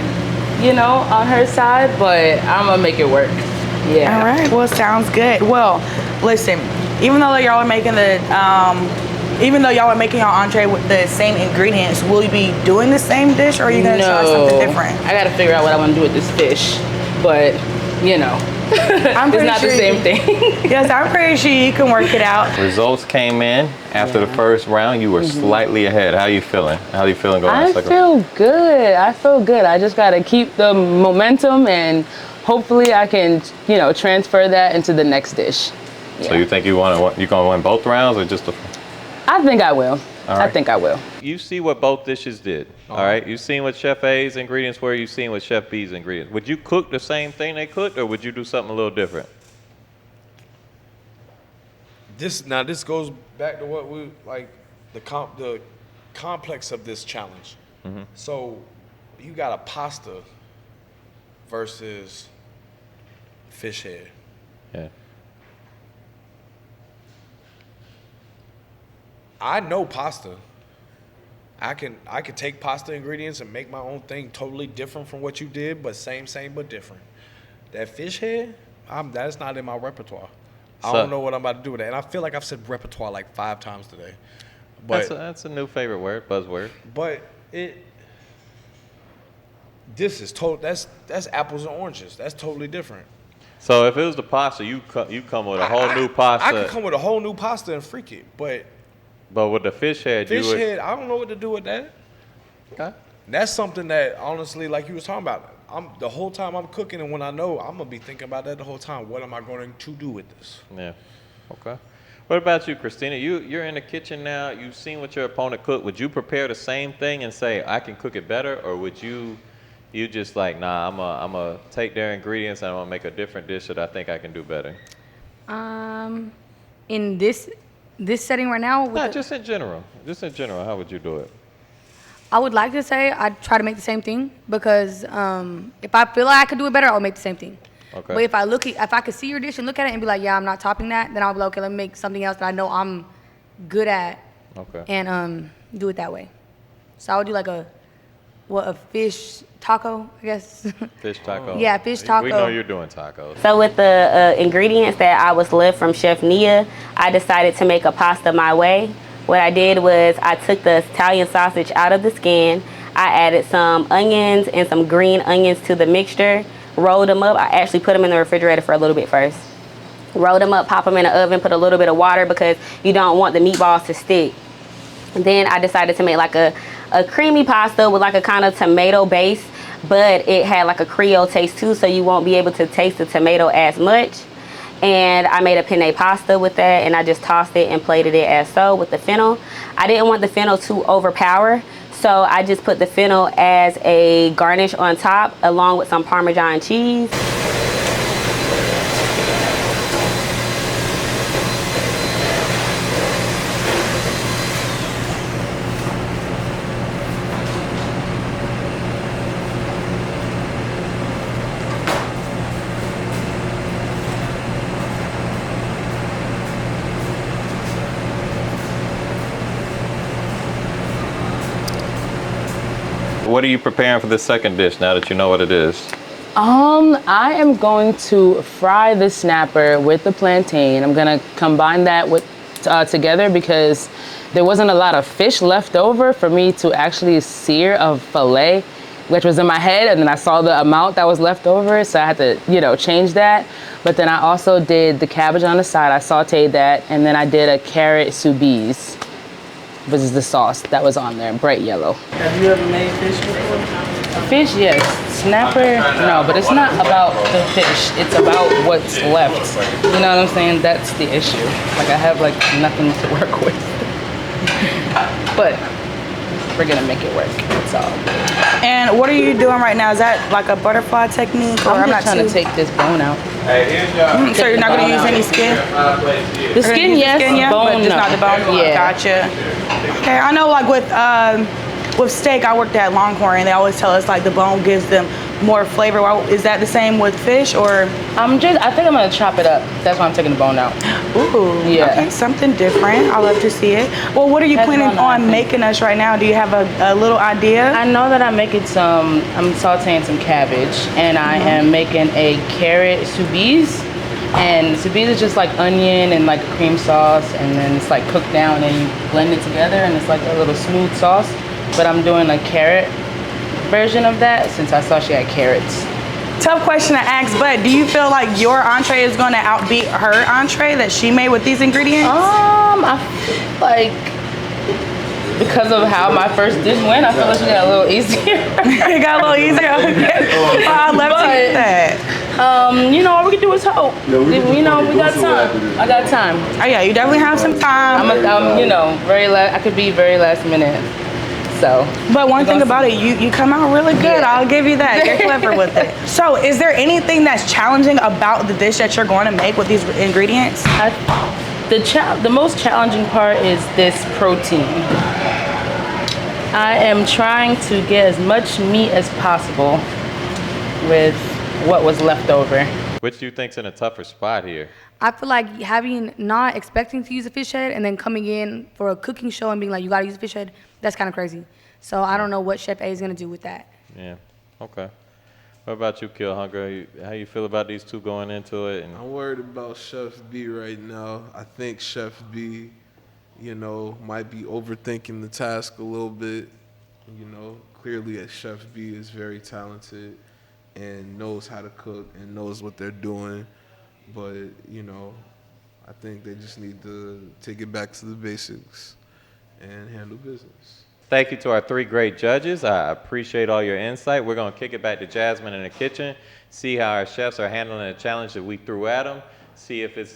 Speaker 5: you know, on her side, but I'm gonna make it work. Yeah.
Speaker 7: All right. Well, sounds good. Well, listen. Even though y'all are making your entree with the same ingredients, will you be doing the same dish, or are you gonna try something different?
Speaker 5: I gotta figure out what I want to do with this fish, but you know, it's not the same thing.
Speaker 7: Yes, I'm pretty sure you can work it out.
Speaker 1: Results came in after the first round. You were slightly ahead. How you feeling? How you feeling going
Speaker 5: I
Speaker 1: second?
Speaker 5: feel good. I feel good. I just gotta keep the momentum, and hopefully I can, you know, transfer that into the next dish.
Speaker 1: So you think you're gonna win both rounds or just the?
Speaker 5: I think I will.
Speaker 1: Right.
Speaker 5: I think I will.
Speaker 1: You see what both dishes did. All right. You've seen what Chef A's ingredients were. You've seen what Chef B's ingredients. Would you cook the same thing they cooked, or would you do something a little different?
Speaker 4: This goes back to what we like the complex of this challenge. So you got a pasta versus fish head.
Speaker 1: Yeah.
Speaker 4: I know pasta. I can take pasta ingredients and make my own thing totally different from what you did, but same but different. That fish head, that's not in my repertoire. I don't know what I'm about to do with that. And I feel like I've said repertoire like 5 times today. But
Speaker 1: That's a new favorite word, buzzword.
Speaker 4: But this is that's apples and oranges. That's totally different.
Speaker 1: So if it was the pasta, you come with a whole new pasta.
Speaker 4: I could come with a whole new pasta and freak it, but
Speaker 1: with the fish head,
Speaker 4: I don't know what to do with that.
Speaker 1: Okay.
Speaker 4: That's something that honestly, like you was talking about, the whole time I'm cooking, and when I know, I'm gonna be thinking about that the whole time. What am I going to do with this?
Speaker 1: Yeah. Okay. What about you, Christina? You're in the kitchen now. You've seen what your opponent cooked. Would you prepare the same thing and say I can cook it better, or would you just like, nah, I'm gonna take their ingredients and I'm gonna make a different dish that I think I can do better?
Speaker 3: In this setting right now,
Speaker 1: Just in general. Just in general, how would you do it?
Speaker 3: I would like to say I'd try to make the same thing because if I feel like I could do it better, I'll make the same thing.
Speaker 1: Okay.
Speaker 3: But if I could see your dish and look at it and be like, yeah, I'm not topping that, then I'll be like, okay, let me make something else that I know I'm good at.
Speaker 1: Okay.
Speaker 3: And do it that way. So I would do like a fish taco, I guess.
Speaker 1: Fish taco.
Speaker 3: Yeah, fish taco.
Speaker 1: We know you're doing tacos.
Speaker 6: So with the ingredients that I was left from Chef Nia, I decided to make a pasta my way. What I did was I took the Italian sausage out of the skin. I added some onions and some green onions to the mixture, rolled them up. I actually put them in the refrigerator for a little bit first. Rolled them up, pop them in the oven, put a little bit of water because you don't want the meatballs to stick. And then I decided to make like a creamy pasta with like a kind of tomato base, but it had like a Creole taste too, so you won't be able to taste the tomato as much. And I made a penne pasta with that, and I just tossed it and plated it as so with the fennel. I didn't want the fennel to overpower, so I just put the fennel as a garnish on top along with some Parmesan cheese.
Speaker 1: What are you preparing for the second dish now that you know what it is?
Speaker 5: I am going to fry the snapper with the plantain. I'm gonna combine that with together because there wasn't a lot of fish left over for me to actually sear a fillet, which was in my head, and then I saw the amount that was left over, so I had to, change that. But then I also did the cabbage on the side. I sauteed that, and then I did a carrot sous vide, which is the sauce that was on there, bright yellow.
Speaker 7: Have you ever made fish before?
Speaker 5: Fish, yes. snapper, no, but it's not about the fish. It's about what's left. You know what I'm saying? That's the issue. Like I have like nothing to work with. But we're gonna make it work. That's all.
Speaker 7: And what are you doing right now? Is that like a butterfly technique? Or
Speaker 5: I'm just trying to take this bone out.
Speaker 7: So you're not gonna use any skin?
Speaker 5: The skin, yes. Bone,
Speaker 7: but just
Speaker 5: no.
Speaker 7: not the bone.
Speaker 5: Yeah.
Speaker 7: Gotcha. Okay, I know like with steak, I worked at Longhorn, and they always tell us like the bone gives them more flavor. Is that the same with fish, or?
Speaker 5: I think I'm gonna chop it up. That's why I'm taking the bone out.
Speaker 7: Ooh,
Speaker 5: yeah.
Speaker 7: Okay, something different. I love to see it. Well, what are you planning on making us right now? Do you have a little idea?
Speaker 5: I know that I'm sauteing some cabbage, and I am making a carrot soubise. And soubise is just like onion and like cream sauce, and then it's like cooked down, and you blend it together, and it's like a little smooth sauce. But I'm doing a carrot version of that since I saw she had carrots.
Speaker 7: Tough question to ask, but do you feel like your entree is going to outbeat her entree that she made with these ingredients?
Speaker 5: I feel like because of how my first dish went, I feel like she got a little easier.
Speaker 7: It got a little easier. Okay. Oh, I'd love to hear that.
Speaker 5: You know, all we can do is hope. You know, we got time. I got time.
Speaker 7: Oh yeah, you definitely have some time.
Speaker 5: I could be very last minute. So,
Speaker 7: but one thing about it, you come out really good. Yeah. I'll give you that. You're clever with it. So, is there anything that's challenging about the dish that you're going to make with these ingredients?
Speaker 5: The most challenging part is this protein. I am trying to get as much meat as possible with what was left over.
Speaker 1: Which do you think's in a tougher spot here?
Speaker 3: I feel like not expecting to use a fish head and then coming in for a cooking show and being like, you gotta use a fish head, that's kind of crazy. So I don't know what Chef A is gonna do with that.
Speaker 1: Yeah, okay. What about you, Kill Hunger? How you feel about these two going into it?
Speaker 2: I'm worried about Chef B right now. I think Chef B, might be overthinking the task a little bit. Clearly Chef B is very talented and knows how to cook and knows what they're doing. But, I think they just need to take it back to the basics and handle business.
Speaker 1: Thank you to our three great judges. I appreciate all your insight. We're going to kick it back to Jasmine in the kitchen, see how our chefs are handling the challenge that we threw at them, see if it's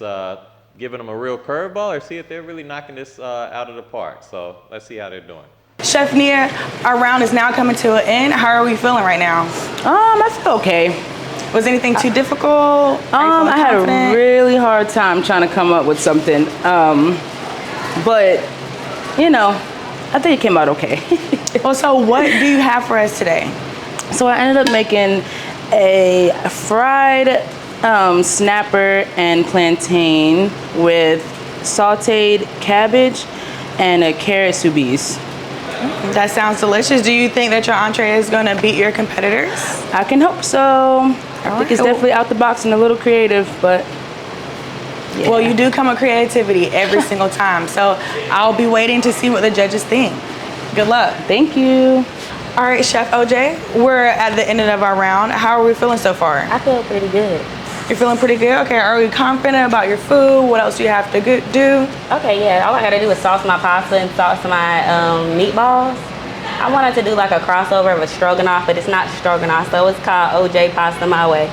Speaker 1: giving them a real curveball or see if they're really knocking this out of the park. So let's see how they're doing.
Speaker 7: Chef Nia, our round is now coming to an end. How are we feeling right now?
Speaker 5: I feel okay.
Speaker 7: Was anything too difficult?
Speaker 5: I had a really hard time trying to come up with something. But, I think it came out okay.
Speaker 7: Well, so what do you have for us today?
Speaker 5: So I ended up making a fried snapper and plantain with sauteed cabbage and a carrot soubise.
Speaker 7: That sounds delicious. Do you think that your entree is going to beat your competitors?
Speaker 5: I can hope so. I think it's definitely out the box and a little creative, but yeah.
Speaker 7: Well, you do come with creativity every single time, so I'll be waiting to see what the judges think. Good luck.
Speaker 5: Thank you.
Speaker 7: All right, Chef OJ, we're at the end of our round. How are we feeling so far?
Speaker 6: I feel pretty good.
Speaker 7: You're feeling pretty good? Okay, are we confident about your food? What else do you have to do?
Speaker 6: Okay, yeah, all I gotta do is sauce my pasta and sauce my meatballs. I wanted to do like a crossover of a stroganoff, but it's not stroganoff, so it's called OJ Pasta My Way.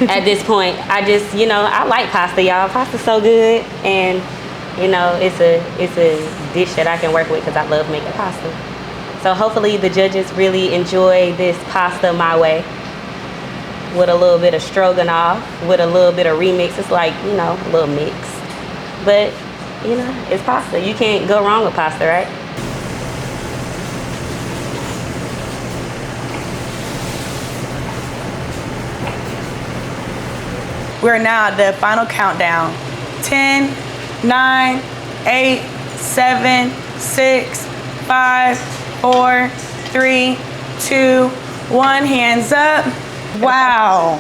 Speaker 6: At this point, I just, I like pasta, y'all. Pasta's so good, and it's a dish that I can work with because I love making pasta. So hopefully the judges really enjoy this pasta my way with a little bit of stroganoff, with a little bit of remix. It's like, a little mix. But, it's pasta. You can't go wrong with pasta, right?
Speaker 7: We're now at the final countdown. 10, 9, 8, 7, 6, 5, 4, 3, 2, 1. Hands up. Wow.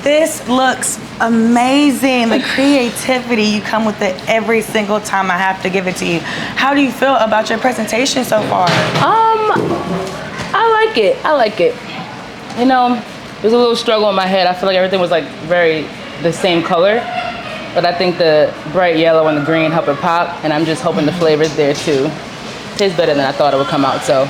Speaker 7: This looks amazing. The creativity, you come with it every single time. I have to give it to you. How do you feel about your presentation so far?
Speaker 5: I like it. There's a little struggle in my head. I feel like everything was like very the same color, but I think the bright yellow and the green help it pop, and I'm just hoping the flavor's there too. Tastes better than I thought it would come out, so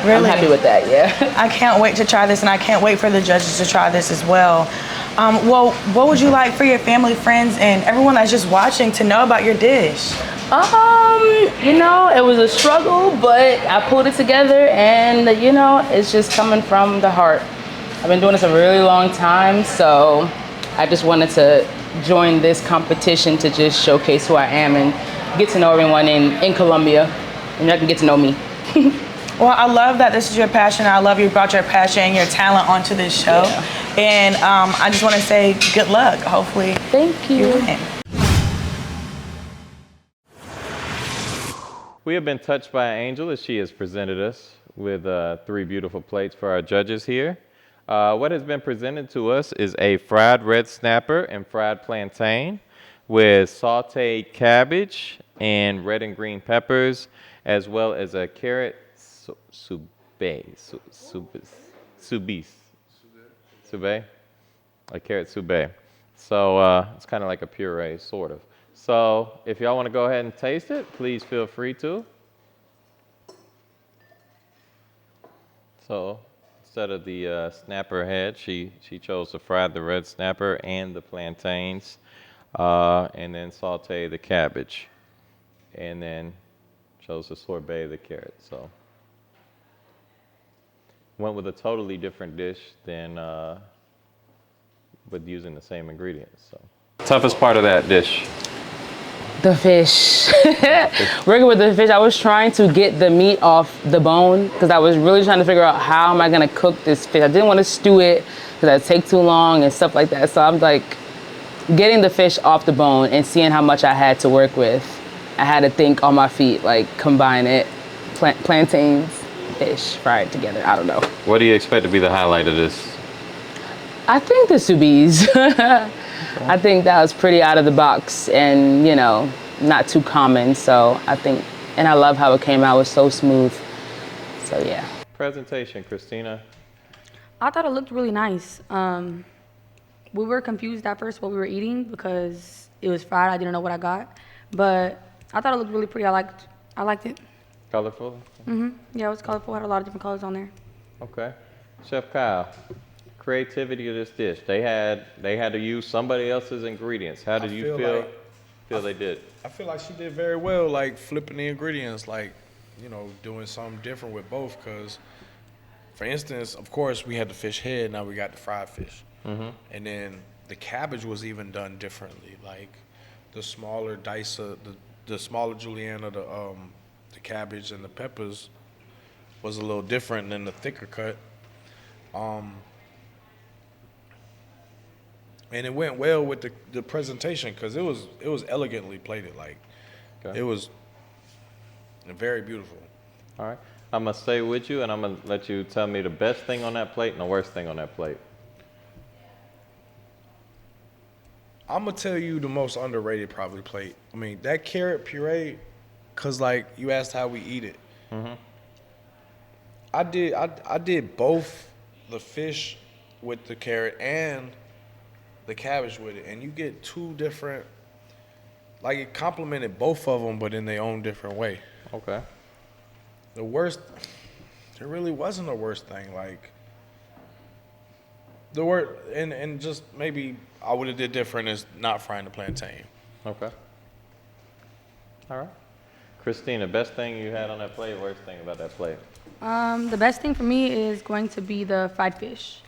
Speaker 7: Really?
Speaker 5: I'm happy with that, yeah.
Speaker 7: I can't wait to try this, and I can't wait for the judges to try this as well. Well, what would you like for your family, friends, and everyone that's just watching to know about your dish?
Speaker 5: It was a struggle, but I pulled it together, and it's just coming from the heart. I've been doing this a really long time, so I just wanted to join this competition to just showcase who I am and get to know everyone in Colombia, and y'all can get to know me.
Speaker 7: Well, I love that this is your passion. I love you brought your passion and your talent onto this show.
Speaker 5: Yeah.
Speaker 7: And I just want to say good luck. Hopefully,
Speaker 5: Thank you.
Speaker 7: win.
Speaker 1: We have been touched by an angel as she has presented us with 3 beautiful plates for our judges here. What has been presented to us is a fried red snapper and fried plantain with sauteed cabbage and red and green peppers, as well as a carrot soubet, a carrot soubet. So it's kind of like a puree, sort of. So if y'all want to go ahead and taste it, please feel free to. So instead of the snapper head, she chose to fry the red snapper and the plantains, and then saute the cabbage, and then chose to sorbet the carrot. So went with a totally different dish than with using the same ingredients. So toughest part of that dish?
Speaker 5: The fish. Working with the fish, I was trying to get the meat off the bone because I was really trying to figure out how am I gonna cook this fish. I didn't want to stew it because that'd take too long and stuff like that. So I'm like getting the fish off the bone and seeing how much I had to work with. I had to think on my feet, like combine it, plantains, fish, fried together. I don't know.
Speaker 1: What do you expect to be the highlight of this?
Speaker 5: I think the soubis. I think that was pretty out of the box and, not too common. So I think, and I love how it came out. It was so smooth. So yeah.
Speaker 1: Presentation, Christina.
Speaker 3: I thought it looked really nice. We were confused at first what we were eating because it was fried. I didn't know what I got, but I thought it looked really pretty. I liked it.
Speaker 1: Colorful?
Speaker 3: Yeah, it was colorful. Had a lot of different colors on there.
Speaker 1: Okay. Chef Kyle, creativity of this dish. They had to use somebody else's ingredients. How did you feel they did?
Speaker 4: I feel like she did very well, like flipping the ingredients, doing something different with both. Because, for instance, of course, we had the fish head. Now we got the fried fish. And then the cabbage was even done differently. Like the smaller dice, the smaller julienne of the cabbage and the peppers was a little different than the thicker cut. And it went well with the presentation because it was elegantly plated. Like,
Speaker 1: Okay.
Speaker 4: it was very beautiful.
Speaker 1: All right. I'm going to stay with you, and I'm going to let you tell me the best thing on that plate and the worst thing on that plate.
Speaker 4: I'm going to tell you the most underrated probably plate. I mean, that carrot puree, because, you asked how we eat it. I did both the fish with the carrot and the cabbage with it, and you get 2 different, it complemented both of them, but in their own different way.
Speaker 1: Okay.
Speaker 4: The worst, there really wasn't a worst thing. The worst, and just maybe I would have did different is not frying the plantain.
Speaker 1: Okay. All right. Christina, best thing you had on that plate, worst thing about that plate?
Speaker 3: The best thing for me is going to be the fried fish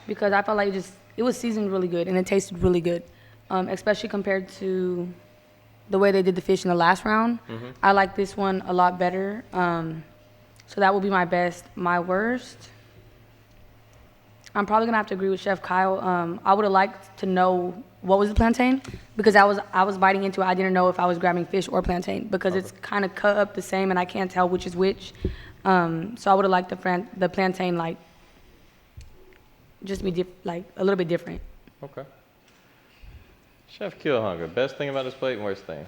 Speaker 3: because I felt like it was seasoned really good and it tasted really good, especially compared to the way they did the fish in the last round. I like this one a lot better. So that will be my best. My worst, I'm probably gonna have to agree with Chef Kyle. I would have liked to know what was the plantain because I was biting into it. I didn't know if I was grabbing fish or plantain because it's kind of cut up the same and I can't tell which is which. So I would have liked the plantain just be a little bit different.
Speaker 1: Okay. Chef Killhunger, best thing about this plate and worst thing?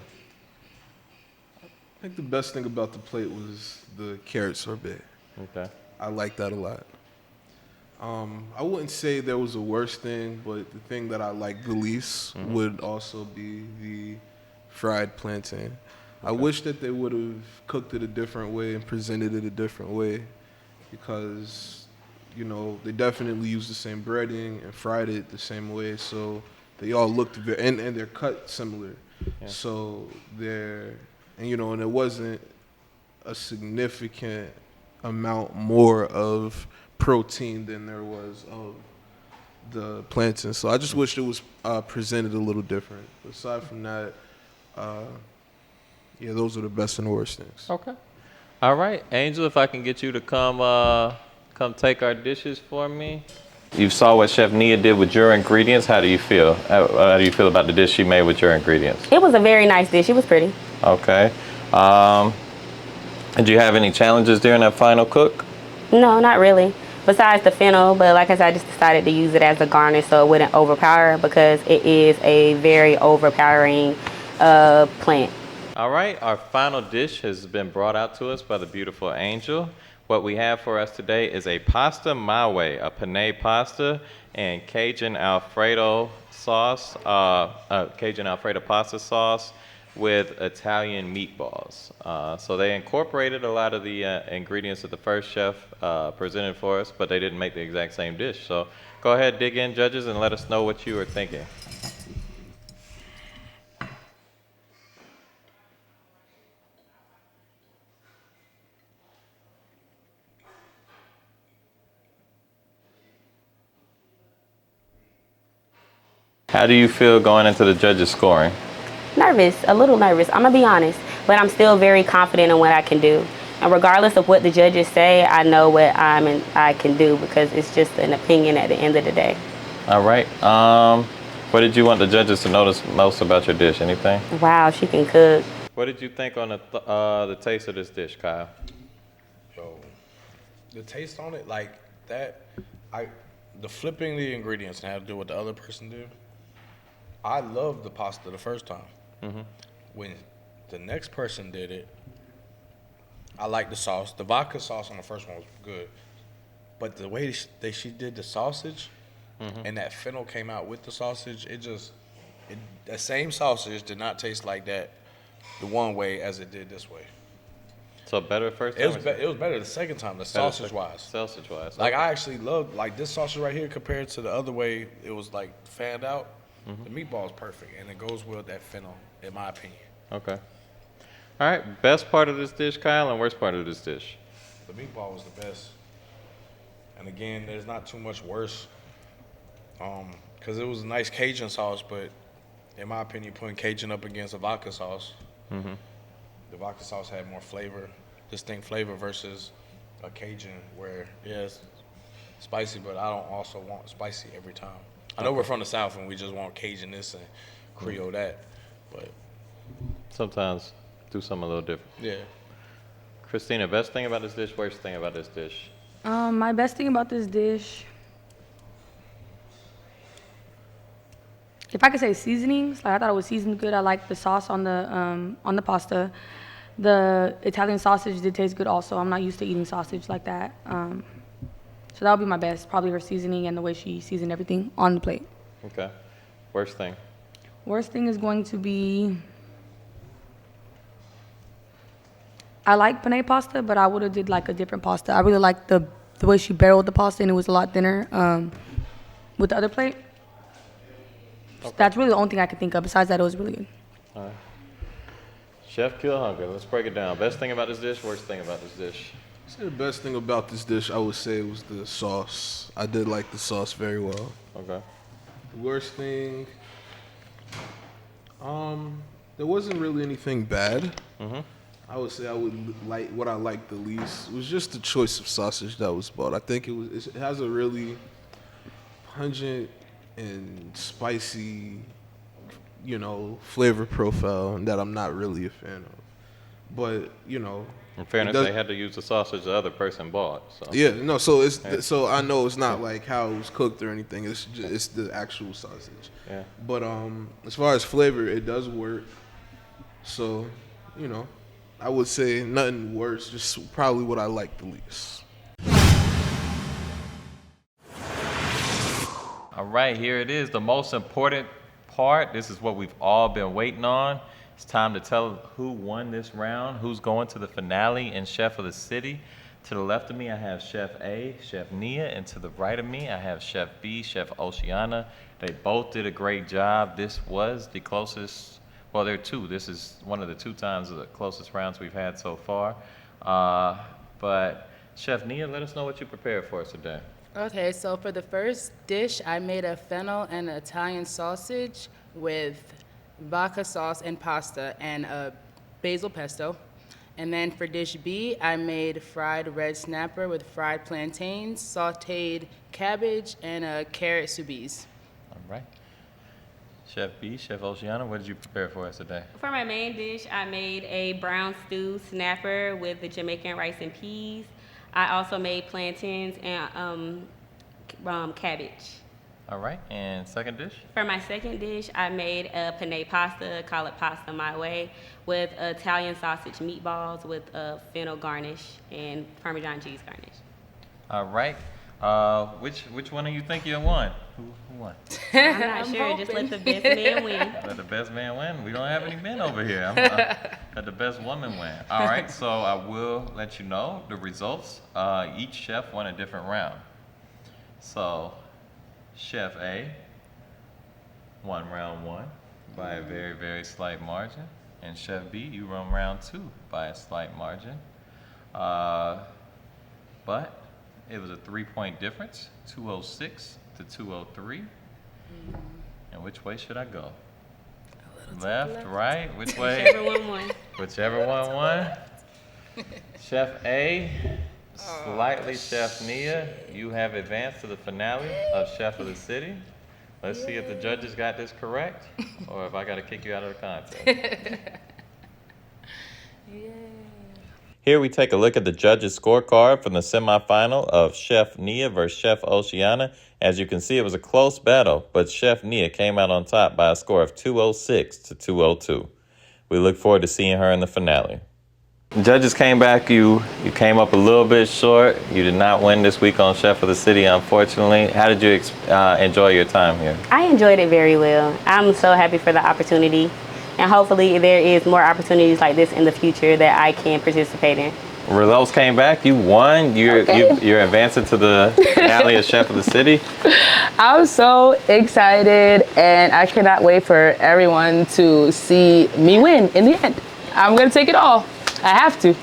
Speaker 2: I think the best thing about the plate was the carrot sorbet.
Speaker 1: Okay.
Speaker 2: I like that a lot. I wouldn't say there was a worse thing, but the thing that I liked the least would also be the fried plantain. Okay. I wish that they would have cooked it a different way and presented it a different way. because, they definitely used the same breading and fried it the same way. So they all looked and they're cut similar.
Speaker 1: Yeah.
Speaker 2: So and it wasn't a significant amount more of protein than there was of the plantain. So I just wish it was presented a little different. But aside from that, those are the best and worst things.
Speaker 1: Okay. All right, Angel, if I can get you to come take our dishes for me. You saw what Chef Nia did with your ingredients. How do you feel? How do you feel about the dish she made with your ingredients?
Speaker 6: It was a very nice dish. It was pretty.
Speaker 1: Okay. Did you have any challenges during that final cook?
Speaker 6: No, not really. Besides the fennel, but like I said, I just decided to use it as a garnish so it wouldn't overpower because it is a very overpowering plant.
Speaker 1: All right, our final dish has been brought out to us by the beautiful Angel. What we have for us today is a pasta my way, a penne pasta and Cajun Alfredo sauce, Cajun Alfredo pasta sauce with Italian meatballs. So they incorporated a lot of the ingredients that the first chef presented for us, but they didn't make the exact same dish. So go ahead, dig in, judges, and let us know what you were thinking. How do you feel going into the judges' scoring?
Speaker 6: Nervous, a little nervous. I'm gonna be honest, but I'm still very confident in what I can do. And regardless of what the judges say, I know what I can do because it's just an opinion at the end of the day.
Speaker 1: All right. What did you want the judges to notice most about your dish? Anything?
Speaker 6: Wow, she can cook.
Speaker 1: What did you think on the taste of this dish, Kyle?
Speaker 4: Yo, the taste on it, like that, the flipping the ingredients and how to do what the other person did. I loved the pasta the first time.
Speaker 1: Mm-hmm.
Speaker 4: When the next person did it, I liked the sauce. The vodka sauce on the first one was good, but the way she did the sausage, and that fennel came out with the sausage, the same sausage did not taste like that the one way as it did this way.
Speaker 1: So better first time?
Speaker 4: It was better the second time, sausage-wise.
Speaker 1: Sausage-wise.
Speaker 4: Like, I actually loved, like, this sausage right here compared to the other way it was, like, fanned out. The meatball is perfect, and it goes well with that fennel, in my opinion.
Speaker 1: Okay. All right. Best part of this dish, Kyle, and worst part of this dish?
Speaker 4: The meatball was the best. And, again, there's not too much worse because it was a nice Cajun sauce, but in my opinion, putting Cajun up against a vodka sauce, the vodka sauce had more flavor, distinct flavor versus a Cajun where, it's spicy, but I don't also want spicy every time. I know we're from the South and we just want Cajun this and Creole that, but
Speaker 1: Sometimes do something a little different.
Speaker 4: yeah.
Speaker 1: Christina, best thing about this dish, worst thing about this dish?
Speaker 3: My best thing about this dish, if I could say seasonings, like I thought it was seasoned good. I liked the sauce on the pasta. The Italian sausage did taste good also. I'm not used to eating sausage like that. So that would be my best, probably her seasoning and the way she seasoned everything on the plate.
Speaker 1: Okay. Worst thing?
Speaker 3: Worst thing is going to be, I like penne pasta, but I would have did like a different pasta. I really liked the way she barreled the pasta, and it was a lot thinner with the other plate. Okay. That's really the only thing I could think of. Besides that, it was really good.
Speaker 1: All right. Chef Kill Hunger, let's break it down. Best thing about this dish, worst thing about this dish?
Speaker 2: So the best thing about this dish, I would say, was the sauce. I did like the sauce very well.
Speaker 1: Okay.
Speaker 2: Worst thing, there wasn't really anything bad. I would say what I liked the least was just the choice of sausage that was bought. I think it has a really pungent and spicy, flavor profile that I'm not really a fan of. But,
Speaker 1: In fairness, they had to use the sausage the other person bought. So.
Speaker 2: Yeah, no, so I know it's not like how it was cooked or anything. It's the actual sausage.
Speaker 1: Yeah.
Speaker 2: But as far as flavor, it does work. So, I would say nothing worse, just probably what I like the least.
Speaker 1: All right, here it is, the most important part. This is what we've all been waiting on. It's time to tell who won this round, who's going to the finale and Chef of the City. To the left of me, I have Chef A, Chef Nia, and to the right of me, I have Chef B, Chef Oceana. They both did a great job. This was the closest, well, there are two. This is one of the 2 times the closest rounds we've had so far. But Chef Nia, let us know what you prepared for us today.
Speaker 5: Okay, so for the first dish, I made a fennel and Italian sausage with vodka sauce and pasta and a basil pesto. And then for dish B, I made fried red snapper with fried plantains, sautéed cabbage, and a carrot soubise.
Speaker 1: All right. Chef B, Chef Oceana, what did you prepare for us today?
Speaker 6: For my main dish, I made a brown stew snapper with the Jamaican rice and peas. I also made plantains and cabbage.
Speaker 1: All right, and second dish?
Speaker 6: For my second dish, I made a penne pasta, call it pasta my way, with Italian sausage meatballs with a fennel garnish and Parmesan cheese garnish.
Speaker 1: All right. Which one do you think you won? Who won?
Speaker 6: I'm not sure. Just let the best man win.
Speaker 1: Let the best man win. We don't have any men over here. Let the best woman win. All right, so I will let you know the results. Each chef won a different round. So, Chef A won round 1 by a very, very slight margin. And Chef B, you won round 2 by a slight margin. But it was a 3-point difference, 206 to 203. And which way should I go? Left, right, which way?
Speaker 6: Whichever one won.
Speaker 1: Whichever one won. Chef A, slightly Chef Nia, you have advanced to the finale of Chef of the City. Let's see if the judges got this correct or if I got to kick you out of the contest. Here we take a look at the judges' scorecard from the semifinal of Chef Nia versus Chef Oceana. As you can see, it was a close battle, but Chef Nia came out on top by a score of 206 to 202. We look forward to seeing her in the finale. Judges came back, you came up a little bit short. You did not win this week on Chef of the City, unfortunately. How did you enjoy your time here?
Speaker 6: I enjoyed it very well. I'm so happy for the opportunity. And hopefully there is more opportunities like this in the future that I can participate in.
Speaker 1: Results came back. You won. You're advancing to the finale of Chef of the City.
Speaker 5: I'm so excited, and I cannot wait for everyone to see me win in the end. I'm going to take it all. I have to.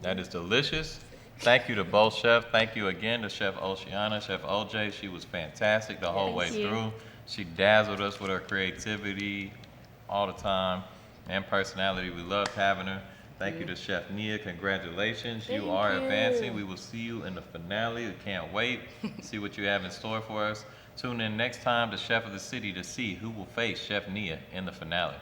Speaker 1: That is delicious. Thank you to both chefs. Thank you again to Chef Oceana, Chef OJ. She was fantastic the whole way through. She dazzled us with her creativity all the time and personality. We loved having her. Thank you to Chef Nia. Congratulations. You are advancing. We will see you in the finale. We can't wait to see what you have in store for us. Tune in next time to Chef of the City to see who will face Chef Nia in the finale.